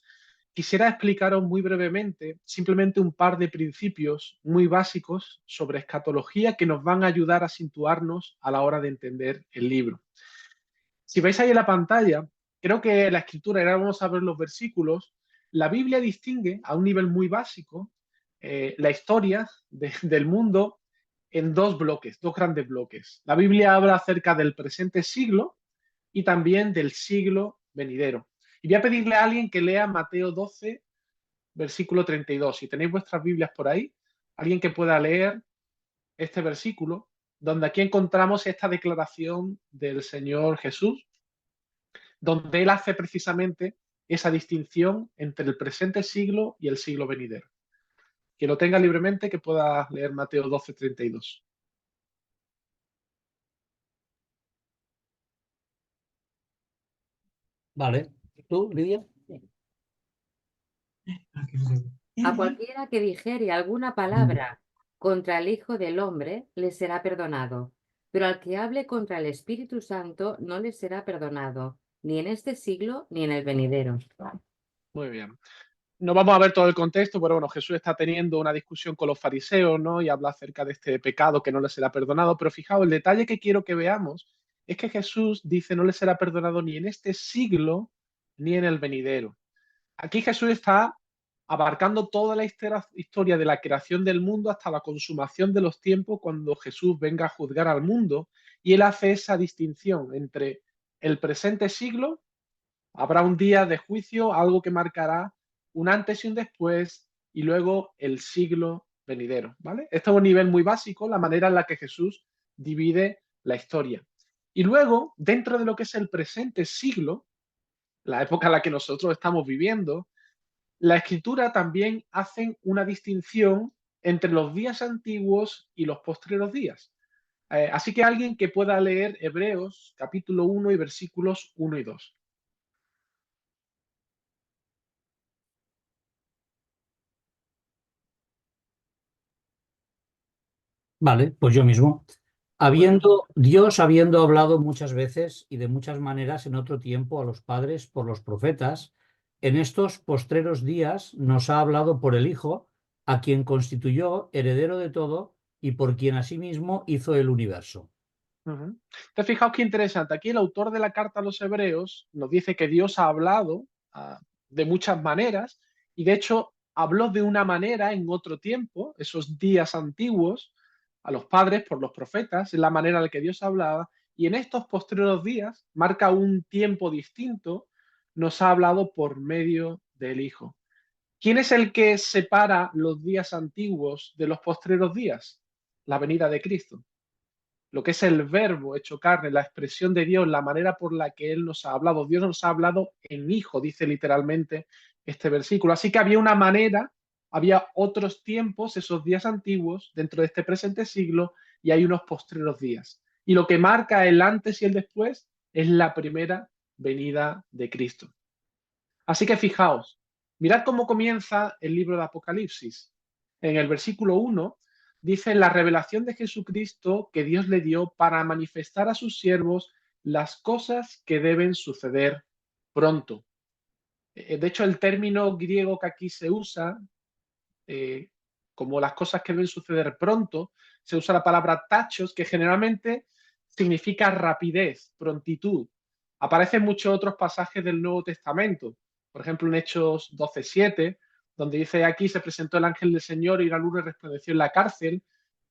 quisiera explicaros muy brevemente simplemente un par de principios muy básicos sobre escatología que nos van a ayudar a situarnos a la hora de entender el libro. Si veis ahí en la pantalla, creo que la escritura, y ahora vamos a ver los versículos, la Biblia distingue a un nivel muy básico la historia del mundo en dos bloques, dos grandes bloques. La Biblia habla acerca del presente siglo y también del siglo venidero. Y voy a pedirle a alguien que lea Mateo 12, versículo 32. Si tenéis vuestras Biblias por ahí, alguien que pueda leer este versículo, donde aquí encontramos esta declaración del Señor Jesús, donde Él hace precisamente esa distinción entre el presente siglo y el siglo venidero. Que lo tenga libremente, que pueda leer Mateo 12, 32. Vale. ¿Tú, Lidia? A cualquiera que dijere alguna palabra contra el Hijo del Hombre le será perdonado, pero al que hable contra el Espíritu Santo no le será perdonado, ni en este siglo ni en el venidero. Muy bien. No vamos a ver todo el contexto, pero bueno, Jesús está teniendo una discusión con los fariseos, ¿no? Y habla acerca de este pecado que no le será perdonado. Pero fijaos, el detalle que quiero que veamos es que Jesús dice no le será perdonado ni en este siglo ni en el venidero. Aquí Jesús está abarcando toda la historia de la creación del mundo hasta la consumación de los tiempos cuando Jesús venga a juzgar al mundo y él hace esa distinción entre el presente siglo, habrá un día de juicio, algo que marcará un antes y un después, y luego el siglo venidero, ¿vale? Esto es un nivel muy básico, la manera en la que Jesús divide la historia. Y luego, dentro de lo que es el presente siglo, la época en la que nosotros estamos viviendo, la Escritura también hace una distinción entre los días antiguos y los postreros días. Así que alguien que pueda leer Hebreos capítulo 1 y versículos 1 y 2. Vale, pues yo mismo. Dios habiendo hablado muchas veces y de muchas maneras en otro tiempo a los padres por los profetas, en estos postreros días nos ha hablado por el Hijo, a quien constituyó heredero de todo y por quien asimismo hizo el universo. Uh-huh. ¿Te fijaos qué interesante? Aquí el autor de la carta a los Hebreos nos dice que Dios ha hablado de muchas maneras y de hecho habló de una manera en otro tiempo, esos días antiguos, a los padres por los profetas, es la manera en la que Dios hablaba, y en estos postreros días, marca un tiempo distinto, nos ha hablado por medio del Hijo. ¿Quién es el que separa los días antiguos de los postreros días? La venida de Cristo, lo que es el verbo hecho carne, la expresión de Dios, la manera por la que Él nos ha hablado. Dios nos ha hablado en Hijo, dice literalmente este versículo. Así que había una manera, había otros tiempos, esos días antiguos, dentro de este presente siglo, y hay unos postreros días. Y lo que marca el antes y el después es la primera venida de Cristo. Así que fijaos, mirad cómo comienza el libro de Apocalipsis. En el versículo 1 dice la revelación de Jesucristo que Dios le dio para manifestar a sus siervos las cosas que deben suceder pronto. De hecho, el término griego que aquí se usa, eh, como las cosas que deben suceder pronto, se usa la palabra tachos, que generalmente significa rapidez, prontitud. Aparecen muchos otros pasajes del Nuevo Testamento, por ejemplo en Hechos 12:7, donde dice aquí se presentó el ángel del Señor y la luz resplandeció en la cárcel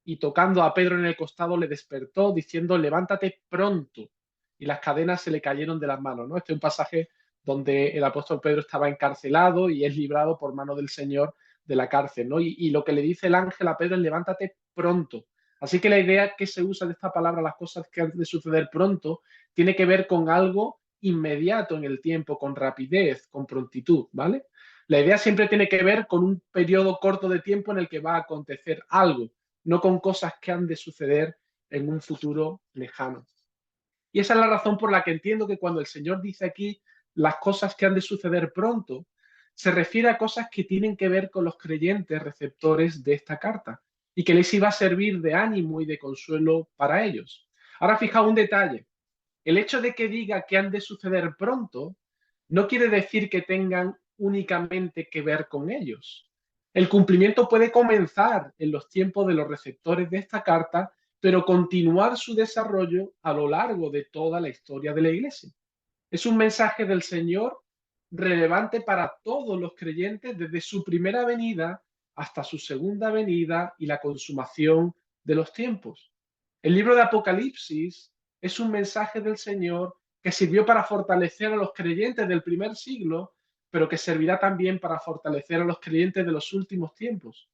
y tocando a Pedro en el costado le despertó diciendo levántate pronto y las cadenas se le cayeron de las manos, ¿no? Este es un pasaje donde el apóstol Pedro estaba encarcelado y es librado por mano del Señor de la cárcel, ¿no? Y lo que le dice el ángel a Pedro es levántate pronto. Así que la idea que se usa de esta palabra, las cosas que han de suceder pronto, tiene que ver con algo inmediato en el tiempo, con rapidez, con prontitud, ¿vale? La idea siempre tiene que ver con un periodo corto de tiempo en el que va a acontecer algo, no con cosas que han de suceder en un futuro lejano. Y esa es la razón por la que entiendo que cuando el Señor dice aquí las cosas que han de suceder pronto, se refiere a cosas que tienen que ver con los creyentes receptores de esta carta y que les iba a servir de ánimo y de consuelo para ellos. Ahora fijaos un detalle. El hecho de que diga que han de suceder pronto no quiere decir que tengan únicamente que ver con ellos. El cumplimiento puede comenzar en los tiempos de los receptores de esta carta, pero continuar su desarrollo a lo largo de toda la historia de la Iglesia. Es un mensaje del Señor relevante para todos los creyentes desde su primera venida hasta su segunda venida y la consumación de los tiempos. El libro de Apocalipsis es un mensaje del Señor que sirvió para fortalecer a los creyentes del primer siglo, pero que servirá también para fortalecer a los creyentes de los últimos tiempos,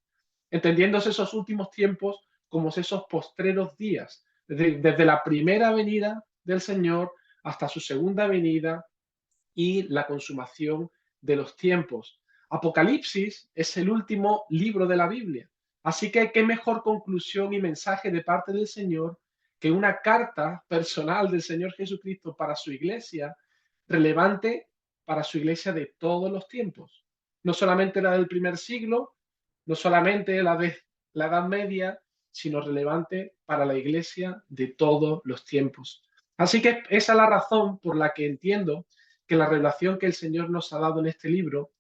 entendiéndose esos últimos tiempos como esos postreros días, desde la primera venida del Señor hasta su segunda venida y la consumación de los tiempos. Apocalipsis es el último libro de la Biblia, así que qué mejor conclusión y mensaje de parte del Señor que una carta personal del Señor Jesucristo para su iglesia, relevante para su iglesia de todos los tiempos. No solamente la del primer siglo, no solamente la de la Edad Media, sino relevante para la iglesia de todos los tiempos. Así que esa es la razón por la que entiendo que la revelación que el Señor nos ha dado en este libro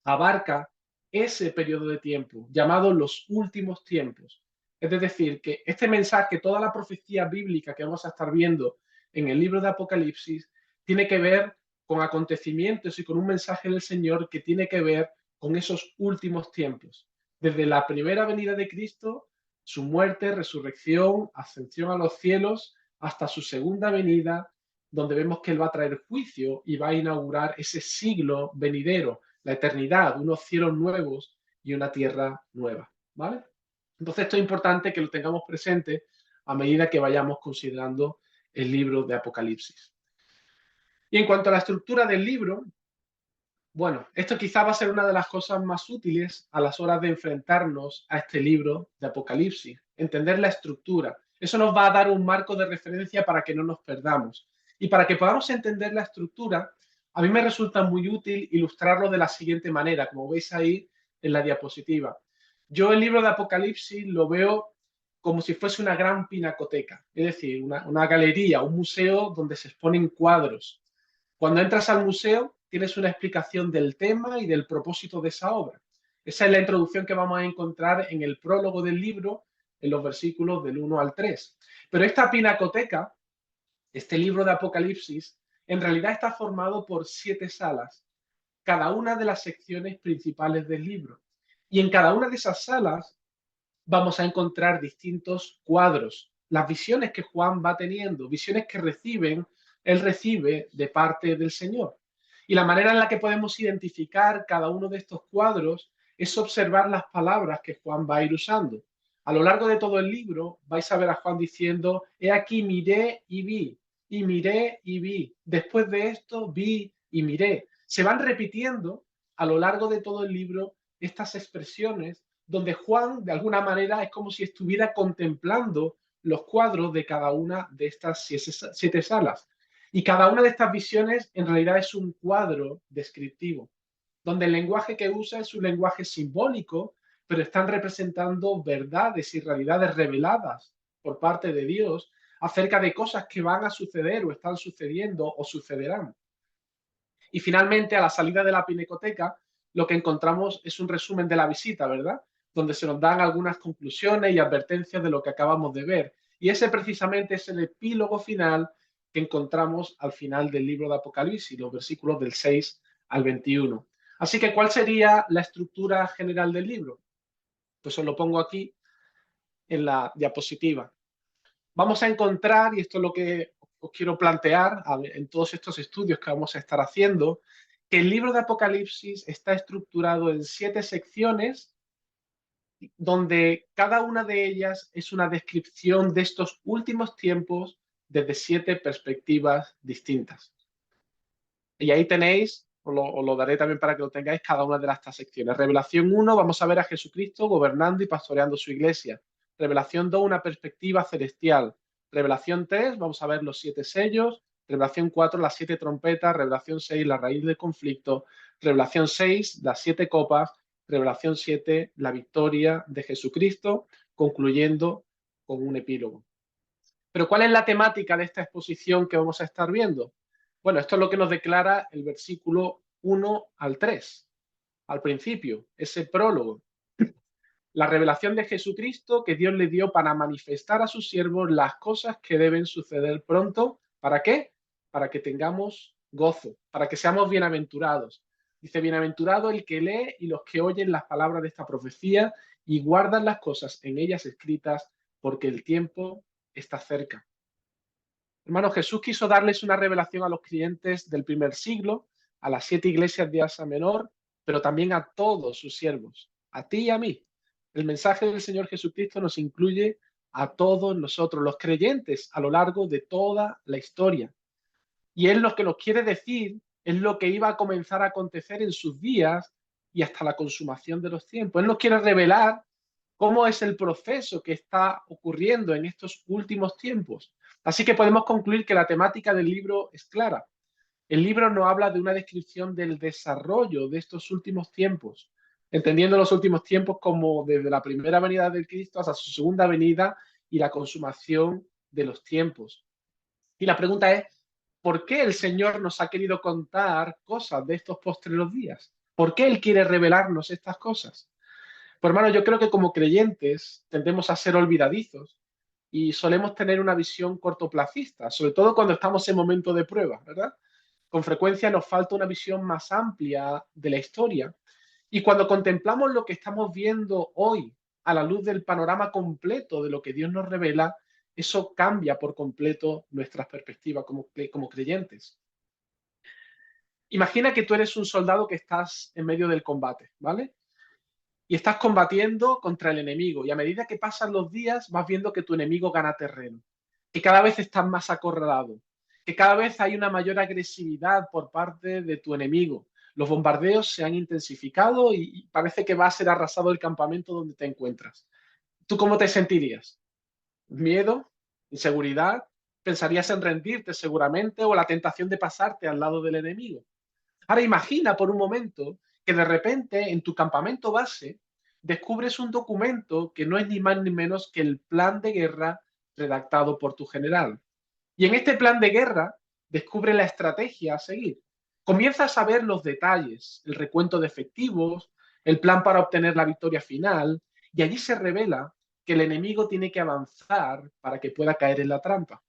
abarca ese periodo de tiempo llamado los últimos tiempos. Es decir, que este mensaje, toda la profecía bíblica que vamos a estar viendo en el libro de Apocalipsis, tiene que ver con acontecimientos y con un mensaje del Señor que tiene que ver con esos últimos tiempos. Desde la primera venida de Cristo, su muerte, resurrección, ascensión a los cielos, hasta su segunda venida donde vemos que Él va a traer juicio y va a inaugurar ese siglo venidero, la eternidad, unos cielos nuevos y una tierra nueva, ¿vale? Entonces esto es importante que lo tengamos presente a medida que vayamos considerando el libro de Apocalipsis. Y en cuanto a la estructura del libro, bueno, esto quizá va a ser una de las cosas más útiles a las horas de enfrentarnos a este libro de Apocalipsis, entender la estructura. Eso nos va a dar un marco de referencia para que no nos perdamos. Y para que podamos entender la estructura, a mí me resulta muy útil ilustrarlo de la siguiente manera, como veis ahí en la diapositiva. Yo el libro de Apocalipsis lo veo como si fuese una gran pinacoteca, es decir, una galería, un museo donde se exponen cuadros. Cuando entras al museo, tienes una explicación del tema y del propósito de esa obra. Esa es la introducción que vamos a encontrar en el prólogo del libro, en los versículos del 1 al 3. Pero esta pinacoteca, este libro de Apocalipsis, en realidad está formado por 7 salas, cada una de las secciones principales del libro. Y en cada una de esas salas vamos a encontrar distintos cuadros, las visiones que Juan va teniendo, visiones que él recibe de parte del Señor. Y la manera en la que podemos identificar cada uno de estos cuadros es observar las palabras que Juan va a ir usando. A lo largo de todo el libro vais a ver a Juan diciendo, he aquí miré y vi, y miré y vi. Después de esto vi y miré. Se van repitiendo a lo largo de todo el libro estas expresiones donde Juan, de alguna manera, es como si estuviera contemplando los cuadros de cada una de estas 7 salas. Y cada una de estas visiones en realidad es un cuadro descriptivo, donde el lenguaje que usa es un lenguaje simbólico, pero están representando verdades y realidades reveladas por parte de Dios acerca de cosas que van a suceder o están sucediendo o sucederán. Y finalmente, a la salida de la pinacoteca, lo que encontramos es un resumen de la visita, ¿verdad? Donde se nos dan algunas conclusiones y advertencias de lo que acabamos de ver. Y ese precisamente es el epílogo final que encontramos al final del libro de Apocalipsis, los versículos del 6 al 21. Así que, ¿cuál sería la estructura general del libro? Pues os lo pongo aquí en la diapositiva. Vamos a encontrar, y esto es lo que os quiero plantear en todos estos estudios que vamos a estar haciendo, que el libro de Apocalipsis está estructurado en 7 secciones, donde cada una de ellas es una descripción de estos últimos tiempos desde 7 perspectivas distintas. Y ahí tenéis, os lo daré también para que lo tengáis, cada una de estas secciones. Revelación 1, vamos a ver a Jesucristo gobernando y pastoreando su iglesia. Revelación 2, una perspectiva celestial. Revelación 3, vamos a ver los 7 sellos. Revelación 4, las 7 trompetas. Revelación 6, la raíz del conflicto. Revelación 6, las 7 copas. Revelación 7, la victoria de Jesucristo, concluyendo con un epílogo. Pero ¿cuál es la temática de esta exposición que vamos a estar viendo? Bueno, esto es lo que nos declara el versículo 1 al 3, al principio, ese prólogo. La revelación de Jesucristo que Dios le dio para manifestar a sus siervos las cosas que deben suceder pronto. ¿Para qué? Para que tengamos gozo, para que seamos bienaventurados. Dice, bienaventurado el que lee y los que oyen las palabras de esta profecía y guardan las cosas en ellas escritas, porque el tiempo está cerca. Hermano, Jesús quiso darles una revelación a los creyentes del primer siglo, a las 7 iglesias de Asia Menor, pero también a todos sus siervos, a ti y a mí. El mensaje del Señor Jesucristo nos incluye a todos nosotros, los creyentes, a lo largo de toda la historia. Y Él lo que nos quiere decir es lo que iba a comenzar a acontecer en sus días y hasta la consumación de los tiempos. Él nos quiere revelar cómo es el proceso que está ocurriendo en estos últimos tiempos. Así que podemos concluir que la temática del libro es clara. El libro nos habla de una descripción del desarrollo de estos últimos tiempos, entendiendo los últimos tiempos como desde la primera venida de Cristo hasta su segunda venida y la consumación de los tiempos. Y la pregunta es, ¿por qué el Señor nos ha querido contar cosas de estos postreros días? ¿Por qué Él quiere revelarnos estas cosas? Pues hermano, yo creo que como creyentes tendemos a ser olvidadizos y solemos tener una visión cortoplacista, sobre todo cuando estamos en momentos de prueba, ¿verdad? Con frecuencia nos falta una visión más amplia de la historia. Y cuando contemplamos lo que estamos viendo hoy a la luz del panorama completo de lo que Dios nos revela, eso cambia por completo nuestra perspectiva como creyentes. Imagina que tú eres un soldado que estás en medio del combate, ¿vale? Y estás combatiendo contra el enemigo, y a medida que pasan los días vas viendo que tu enemigo gana terreno, que cada vez estás más acorralado, que cada vez hay una mayor agresividad por parte de tu enemigo. Los bombardeos se han intensificado y parece que va a ser arrasado el campamento donde te encuentras. ¿Tú cómo te sentirías? ¿Miedo? ¿Inseguridad? ¿Pensarías en rendirte seguramente o la tentación de pasarte al lado del enemigo? Ahora imagina por un momento que de repente en tu campamento base descubres un documento que no es ni más ni menos que el plan de guerra redactado por tu general. Y en este plan de guerra descubre la estrategia a seguir. Comienzas a ver los detalles, el recuento de efectivos, el plan para obtener la victoria final, y allí se revela que el enemigo tiene que avanzar para que pueda caer en la trampa.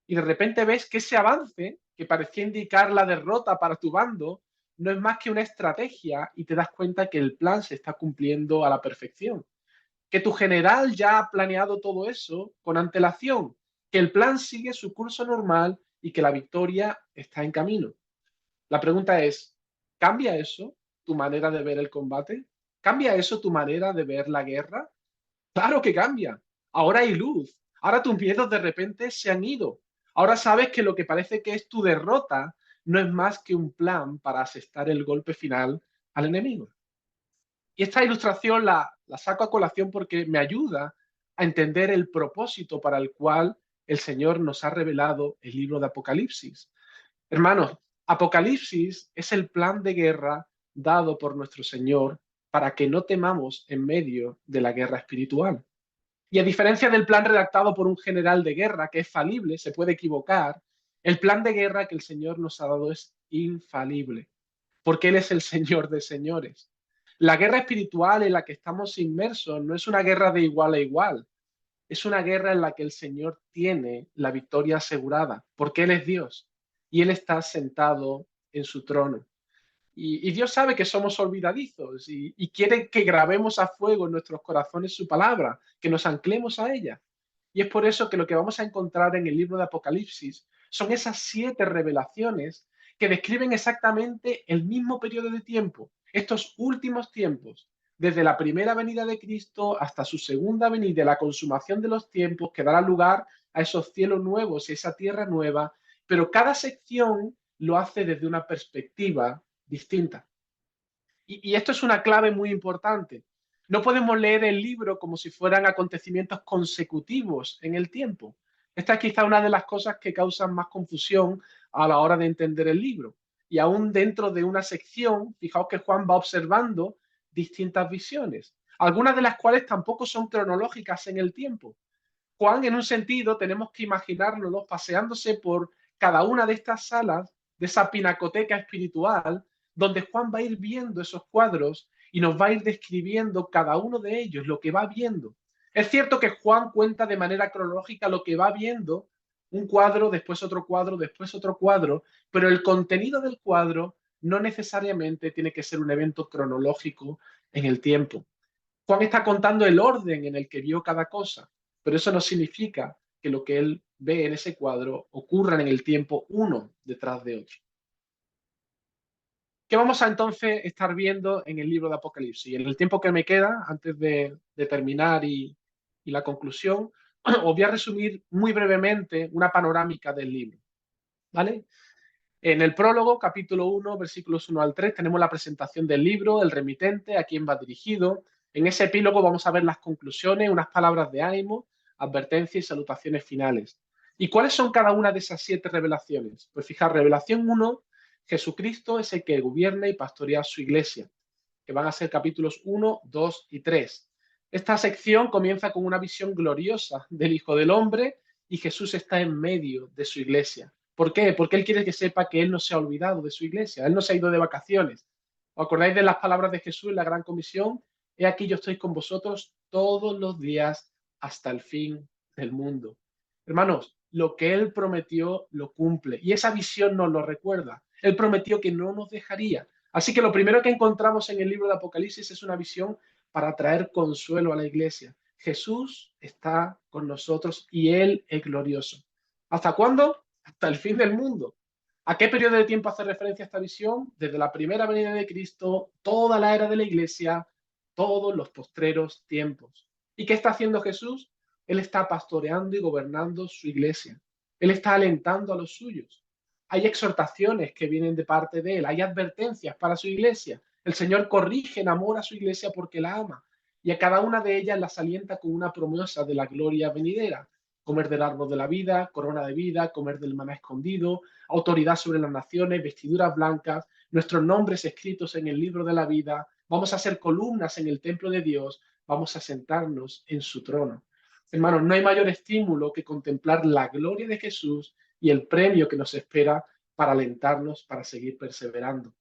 Y de repente ves que ese avance, que parecía indicar la derrota para tu bando, no es más que una estrategia y te das cuenta que el plan se está cumpliendo a la perfección. Que tu general ya ha planeado todo eso con antelación, que el plan sigue su curso normal y que la victoria está en camino. La pregunta es, ¿cambia eso tu manera de ver el combate? ¿Cambia eso tu manera de ver la guerra? Claro que cambia. Ahora hay luz. Ahora tus miedos de repente se han ido. Ahora sabes que lo que parece que es tu derrota no es más que un plan para asestar el golpe final al enemigo. Y esta ilustración la saco a colación porque me ayuda a entender el propósito para el cual el Señor nos ha revelado el libro de Apocalipsis. Hermanos, Apocalipsis es el plan de guerra dado por nuestro Señor para que no temamos en medio de la guerra espiritual. Y a diferencia del plan redactado por un general de guerra que es falible, se puede equivocar, el plan de guerra que el Señor nos ha dado es infalible, porque Él es el Señor de señores. La guerra espiritual en la que estamos inmersos no es una guerra de igual a igual, es una guerra en la que el Señor tiene la victoria asegurada, porque Él es Dios y Él está sentado en su trono. Y Dios sabe que somos olvidadizos y quiere que grabemos a fuego en nuestros corazones su palabra, que nos anclemos a ella. Y es por eso que lo que vamos a encontrar en el libro de Apocalipsis son esas 7 revelaciones que describen exactamente el mismo periodo de tiempo, estos últimos tiempos, desde la primera venida de Cristo hasta su segunda venida, la consumación de los tiempos que dará lugar a esos cielos nuevos y esa tierra nueva, pero cada sección lo hace desde una perspectiva distinta. Y esto es una clave muy importante. No podemos leer el libro como si fueran acontecimientos consecutivos en el tiempo. Esta es quizá una de las cosas que causan más confusión a la hora de entender el libro. Y aún dentro de una sección, fijaos que Juan va observando distintas visiones, algunas de las cuales tampoco son cronológicas en el tiempo. Juan, en un sentido, tenemos que imaginárnoslo paseándose por cada una de estas salas, de esa pinacoteca espiritual, donde Juan va a ir viendo esos cuadros y nos va a ir describiendo cada uno de ellos, lo que va viendo. Es cierto que Juan cuenta de manera cronológica lo que va viendo, un cuadro, después otro cuadro, después otro cuadro, pero el contenido del cuadro no necesariamente tiene que ser un evento cronológico en el tiempo. Juan está contando el orden en el que vio cada cosa, pero eso no significa que lo que él ve en ese cuadro ocurra en el tiempo uno detrás de otro. ¿Qué vamos a entonces estar viendo en el libro de Apocalipsis? Y en el tiempo que me queda, antes de terminar y la conclusión, os voy a resumir muy brevemente una panorámica del libro. ¿Vale? En el prólogo, capítulo 1, versículos 1 al 3, tenemos la presentación del libro, el remitente, a quién va dirigido. En ese epílogo vamos a ver las conclusiones, unas palabras de ánimo, advertencias y salutaciones finales. ¿Y cuáles son cada una de esas 7 revelaciones? Pues fijar, revelación 1, Jesucristo es el que gobierna y pastorea su iglesia, que van a ser capítulos 1, 2 y 3. Esta sección comienza con una visión gloriosa del Hijo del Hombre y Jesús está en medio de su iglesia. ¿Por qué? Porque Él quiere que sepa que Él no se ha olvidado de su iglesia, Él no se ha ido de vacaciones. ¿Os acordáis de las palabras de Jesús en la Gran Comisión? He aquí yo estoy con vosotros todos los días hasta el fin del mundo. Hermanos, lo que Él prometió lo cumple y esa visión nos lo recuerda. Él prometió que no nos dejaría. Así que lo primero que encontramos en el libro de Apocalipsis es una visión para traer consuelo a la iglesia. Jesús está con nosotros y Él es glorioso. ¿Hasta cuándo? Hasta el fin del mundo. ¿A qué periodo de tiempo hace referencia esta visión? Desde la primera venida de Cristo, toda la era de la Iglesia, todos los postreros tiempos. ¿Y qué está haciendo Jesús? Él está pastoreando y gobernando su Iglesia. Él está alentando a los suyos. Hay exhortaciones que vienen de parte de Él, hay advertencias para su Iglesia. El Señor corrige en amor a su Iglesia porque la ama y a cada una de ellas las alienta con una promesa de la gloria venidera. Comer del árbol de la vida, corona de vida, comer del maná escondido, autoridad sobre las naciones, vestiduras blancas, nuestros nombres escritos en el libro de la vida, vamos a ser columnas en el templo de Dios, vamos a sentarnos en su trono. Hermanos, no hay mayor estímulo que contemplar la gloria de Jesús y el premio que nos espera para alentarnos, para seguir perseverando.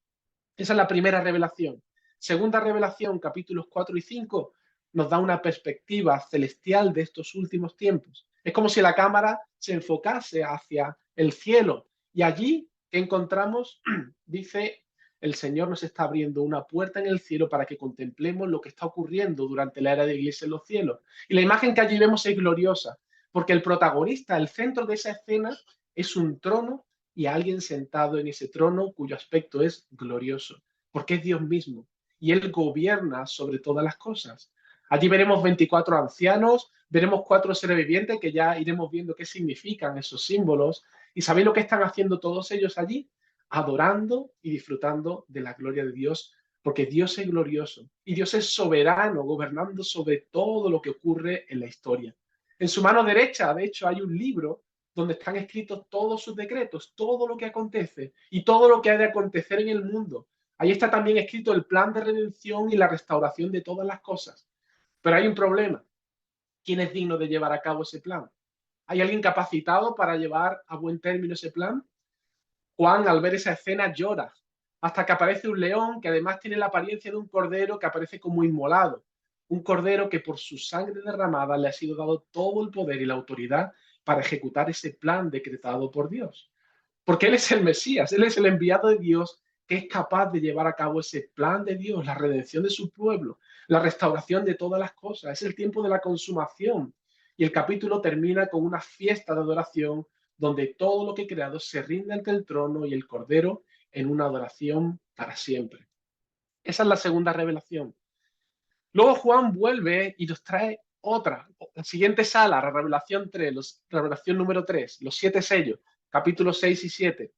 Esa es la primera revelación. Segunda revelación, capítulos 4 y 5, nos da una perspectiva celestial de estos últimos tiempos. Es como si la cámara se enfocase hacia el cielo y allí que encontramos, dice, el Señor nos está abriendo una puerta en el cielo para que contemplemos lo que está ocurriendo durante la era de Iglesia en los cielos. Y la imagen que allí vemos es gloriosa, porque el protagonista, el centro de esa escena, es un trono y alguien sentado en ese trono cuyo aspecto es glorioso, porque es Dios mismo y Él gobierna sobre todas las cosas. Allí veremos 24 ancianos, veremos 4 seres vivientes que ya iremos viendo qué significan esos símbolos. ¿Y sabéis lo que están haciendo todos ellos allí? Adorando y disfrutando de la gloria de Dios, porque Dios es glorioso y Dios es soberano, gobernando sobre todo lo que ocurre en la historia. En su mano derecha, de hecho, hay un libro donde están escritos todos sus decretos, todo lo que acontece y todo lo que ha de acontecer en el mundo. Ahí está también escrito el plan de redención y la restauración de todas las cosas. Pero hay un problema. ¿Quién es digno de llevar a cabo ese plan? ¿Hay alguien capacitado para llevar a buen término ese plan? Juan, al ver esa escena, llora, hasta que aparece un león que además tiene la apariencia de un cordero que aparece como inmolado. Un cordero que por su sangre derramada le ha sido dado todo el poder y la autoridad para ejecutar ese plan decretado por Dios. Porque Él es el Mesías, Él es el enviado de Dios que es capaz de llevar a cabo ese plan de Dios, la redención de su pueblo, la restauración de todas las cosas. Es el tiempo de la consumación. Y el capítulo termina con una fiesta de adoración donde todo lo que he creado se rinde ante el trono y el Cordero en una adoración para siempre. Esa es la segunda revelación. Luego Juan vuelve y nos trae otra, la siguiente sala, la revelación 3, revelación número 3, los 7 sellos, capítulos 6 y 7.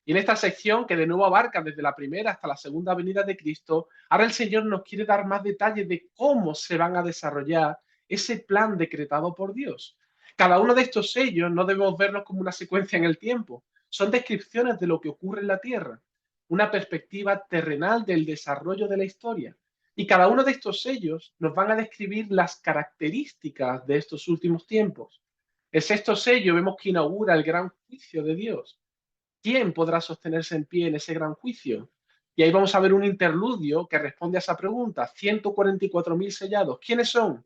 Y en esta sección, que de nuevo abarca desde la primera hasta la segunda venida de Cristo, ahora el Señor nos quiere dar más detalles de cómo se van a desarrollar ese plan decretado por Dios. Cada uno de estos sellos no debemos verlos como una secuencia en el tiempo, son descripciones de lo que ocurre en la tierra, una perspectiva terrenal del desarrollo de la historia. Y cada uno de estos sellos nos van a describir las características de estos últimos tiempos. El sexto sello vemos que inaugura el gran juicio de Dios. ¿Quién podrá sostenerse en pie en ese gran juicio? Y ahí vamos a ver un interludio que responde a esa pregunta. 144.000 sellados. ¿Quiénes son?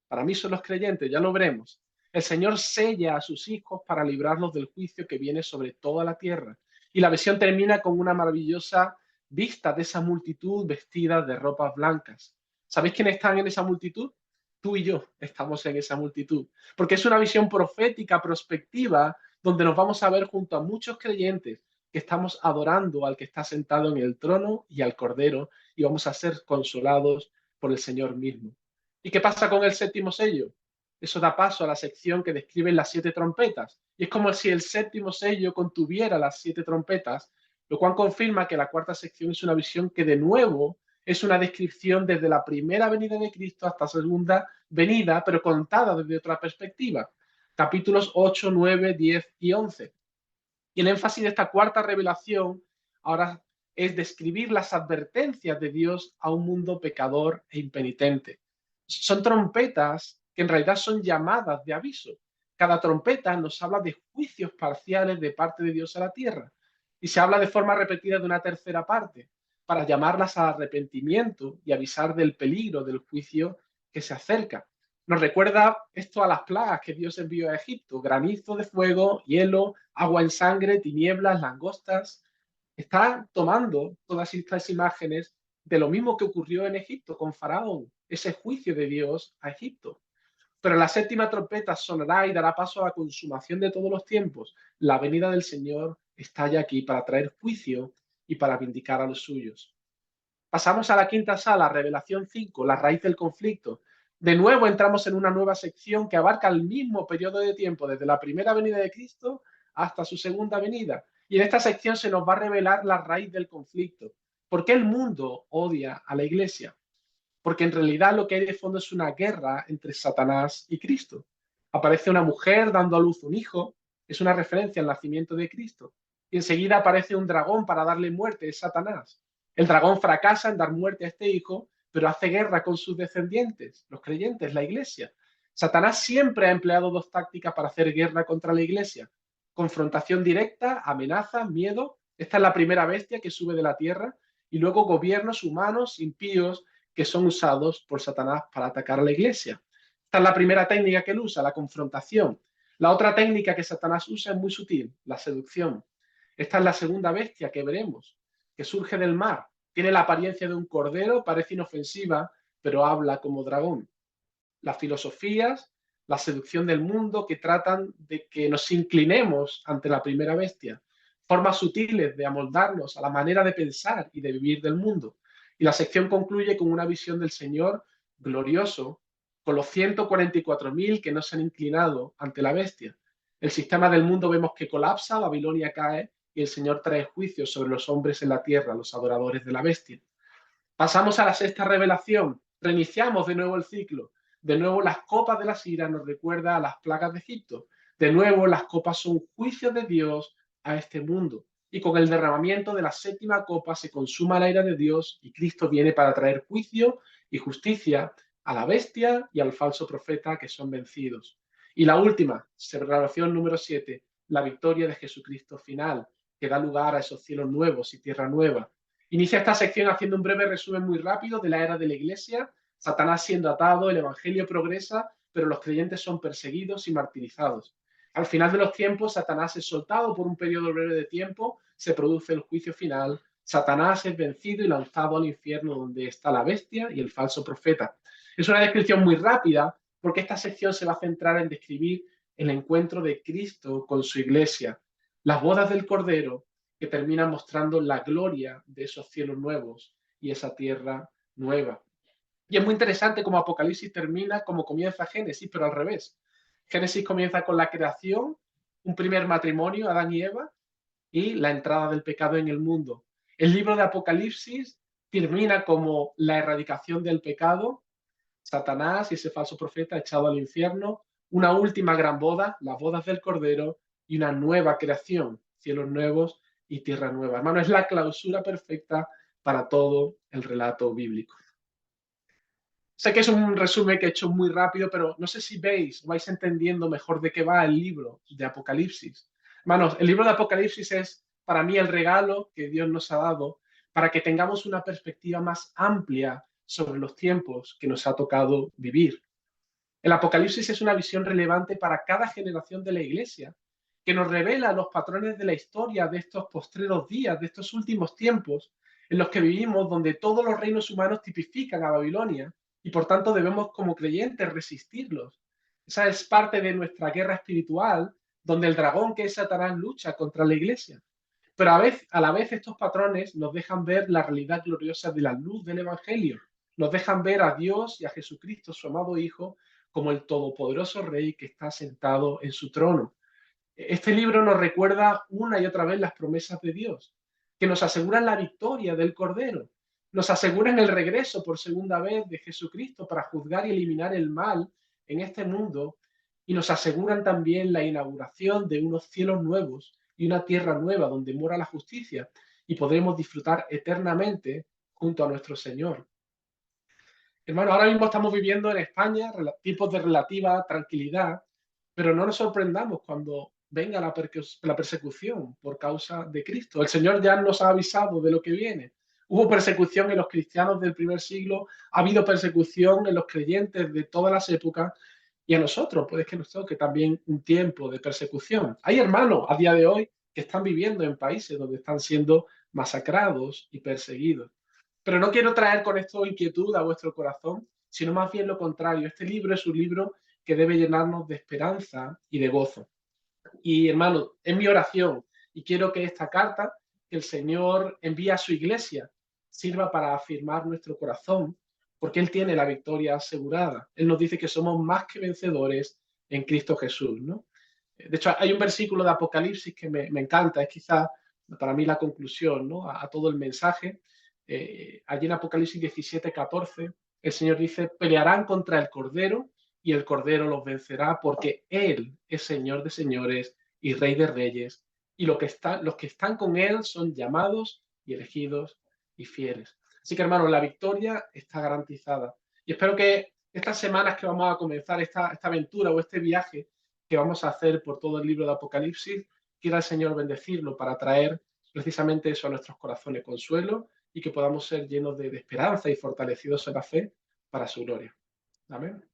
Para mí son los creyentes, ya lo veremos. El Señor sella a sus hijos para librarlos del juicio que viene sobre toda la tierra. Y la visión termina con una maravillosa vista de esa multitud vestida de ropas blancas. ¿Sabéis quiénes están en esa multitud? Tú y yo estamos en esa multitud. Porque es una visión profética, prospectiva, donde nos vamos a ver junto a muchos creyentes que estamos adorando al que está sentado en el trono y al Cordero y vamos a ser consolados por el Señor mismo. ¿Y qué pasa con el séptimo sello? Eso da paso a la sección que describe las 7 trompetas. Y es como si el séptimo sello contuviera las 7 trompetas, lo cual confirma que la cuarta sección es una visión que de nuevo es una descripción desde la primera venida de Cristo hasta la segunda venida, pero contada desde otra perspectiva. Capítulos 8, 9, 10 y 11. Y el énfasis de esta cuarta revelación ahora es describir las advertencias de Dios a un mundo pecador e impenitente. Son trompetas que en realidad son llamadas de aviso. Cada trompeta nos habla de juicios parciales de parte de Dios a la tierra. Y se habla de forma repetida de una tercera parte, para llamarlas al arrepentimiento y avisar del peligro del juicio que se acerca. Nos recuerda esto a las plagas que Dios envió a Egipto: granizo de fuego, hielo, agua en sangre, tinieblas, langostas. Está tomando todas estas imágenes de lo mismo que ocurrió en Egipto con Faraón, ese juicio de Dios a Egipto. Pero la séptima trompeta sonará y dará paso a la consumación de todos los tiempos. La venida del Señor está ya aquí para traer juicio y para vindicar a los suyos. Pasamos a la quinta sala, Revelación 5, la raíz del conflicto. De nuevo entramos en una nueva sección que abarca el mismo periodo de tiempo, desde la primera venida de Cristo hasta su segunda venida. Y en esta sección se nos va a revelar la raíz del conflicto. ¿Por qué el mundo odia a la iglesia? Porque en realidad lo que hay de fondo es una guerra entre Satanás y Cristo. Aparece una mujer dando a luz un hijo, es una referencia al nacimiento de Cristo. Y enseguida aparece un dragón para darle muerte, es Satanás. El dragón fracasa en dar muerte a este hijo, pero hace guerra con sus descendientes, los creyentes, la iglesia. Satanás siempre ha empleado dos tácticas para hacer guerra contra la iglesia. Confrontación directa, amenaza, miedo. Esta es la primera bestia que sube de la tierra. Y luego gobiernos humanos, impíos, que son usados por Satanás para atacar a la iglesia. Esta es la primera técnica que él usa, la confrontación. La otra técnica que Satanás usa es muy sutil, la seducción. Esta es la segunda bestia que veremos, que surge del mar. Tiene la apariencia de un cordero, parece inofensiva, pero habla como dragón. Las filosofías, la seducción del mundo que tratan de que nos inclinemos ante la primera bestia. Formas sutiles de amoldarnos a la manera de pensar y de vivir del mundo. Y la sección concluye con una visión del Señor glorioso, con los 144.000 que no se han inclinado ante la bestia. El sistema del mundo vemos que colapsa, Babilonia cae y el Señor trae juicio sobre los hombres en la tierra, los adoradores de la bestia. Pasamos a la sexta revelación, reiniciamos de nuevo el ciclo. De nuevo las copas de la ira nos recuerda a las plagas de Egipto. De nuevo las copas son juicios de Dios a este mundo. Y con el derramamiento de la séptima copa se consuma la ira de Dios y Cristo viene para traer juicio y justicia a la bestia y al falso profeta que son vencidos. Y la última, revelación número 7, la victoria de Jesucristo final, que da lugar a esos cielos nuevos y tierra nueva. Inicia esta sección haciendo un breve resumen muy rápido de la era de la Iglesia, Satanás siendo atado, el Evangelio progresa, pero los creyentes son perseguidos y martirizados. Al final de los tiempos, Satanás es soltado por un periodo breve de tiempo, se produce el juicio final, Satanás es vencido y lanzado al infierno donde está la bestia y el falso profeta. Es una descripción muy rápida porque esta sección se va a centrar en describir el encuentro de Cristo con su iglesia, las bodas del Cordero, que terminan mostrando la gloria de esos cielos nuevos y esa tierra nueva. Y es muy interesante cómo Apocalipsis termina como comienza Génesis, pero al revés. Génesis comienza con la creación, un primer matrimonio, Adán y Eva, y la entrada del pecado en el mundo. El libro de Apocalipsis termina como la erradicación del pecado, Satanás y ese falso profeta echado al infierno, una última gran boda, las bodas del Cordero, y una nueva creación, cielos nuevos y tierra nueva. Hermano, es la clausura perfecta para todo el relato bíblico. Sé que es un resumen que he hecho muy rápido, pero no sé si vais entendiendo mejor de qué va el libro de Apocalipsis. Hermanos, el libro de Apocalipsis es para mí el regalo que Dios nos ha dado para que tengamos una perspectiva más amplia sobre los tiempos que nos ha tocado vivir. El Apocalipsis es una visión relevante para cada generación de la Iglesia, que nos revela los patrones de la historia de estos postreros días, de estos últimos tiempos en los que vivimos, donde todos los reinos humanos tipifican a Babilonia y por tanto debemos como creyentes resistirlos. Esa es parte de nuestra guerra espiritual, donde el dragón que es Satanás lucha contra la Iglesia. Pero a la vez estos patrones nos dejan ver la realidad gloriosa de la luz del Evangelio. Nos dejan ver a Dios y a Jesucristo, su amado Hijo, como el todopoderoso Rey que está sentado en su trono. Este libro nos recuerda una y otra vez las promesas de Dios, que nos aseguran la victoria del Cordero, nos aseguran el regreso por segunda vez de Jesucristo para juzgar y eliminar el mal en este mundo, y nos aseguran también la inauguración de unos cielos nuevos y una tierra nueva donde mora la justicia y podremos disfrutar eternamente junto a nuestro Señor. Hermano, ahora mismo estamos viviendo en España tiempos de relativa tranquilidad, pero no nos sorprendamos cuando venga la persecución por causa de Cristo. El Señor ya nos ha avisado de lo que viene. Hubo persecución en los cristianos del primer siglo, ha habido persecución en los creyentes de todas las épocas, y a nosotros puede que nos toque también un tiempo de persecución. Hay hermanos a día de hoy que están viviendo en países donde están siendo masacrados y perseguidos. Pero no quiero traer con esto inquietud a vuestro corazón, sino más bien lo contrario. Este libro es un libro que debe llenarnos de esperanza y de gozo. Y hermano, es mi oración y quiero que esta carta que el Señor envía a su iglesia sirva para afirmar nuestro corazón, porque Él tiene la victoria asegurada. Él nos dice que somos más que vencedores en Cristo Jesús, ¿no? De hecho, hay un versículo de Apocalipsis que me encanta, es quizá para mí la conclusión, ¿no? A todo el mensaje. Allí en Apocalipsis 17:14, el Señor dice, pelearán contra el Cordero y el Cordero los vencerá porque Él es Señor de señores y Rey de reyes. Y los que están con Él son llamados y elegidos y fieles. Así que, hermanos, la victoria está garantizada. Y espero que estas semanas que vamos a comenzar, esta aventura o este viaje que vamos a hacer por todo el libro de Apocalipsis, quiera el Señor bendecirlo para traer precisamente eso a nuestros corazones, consuelo, y que podamos ser llenos de esperanza y fortalecidos en la fe para su gloria. Amén.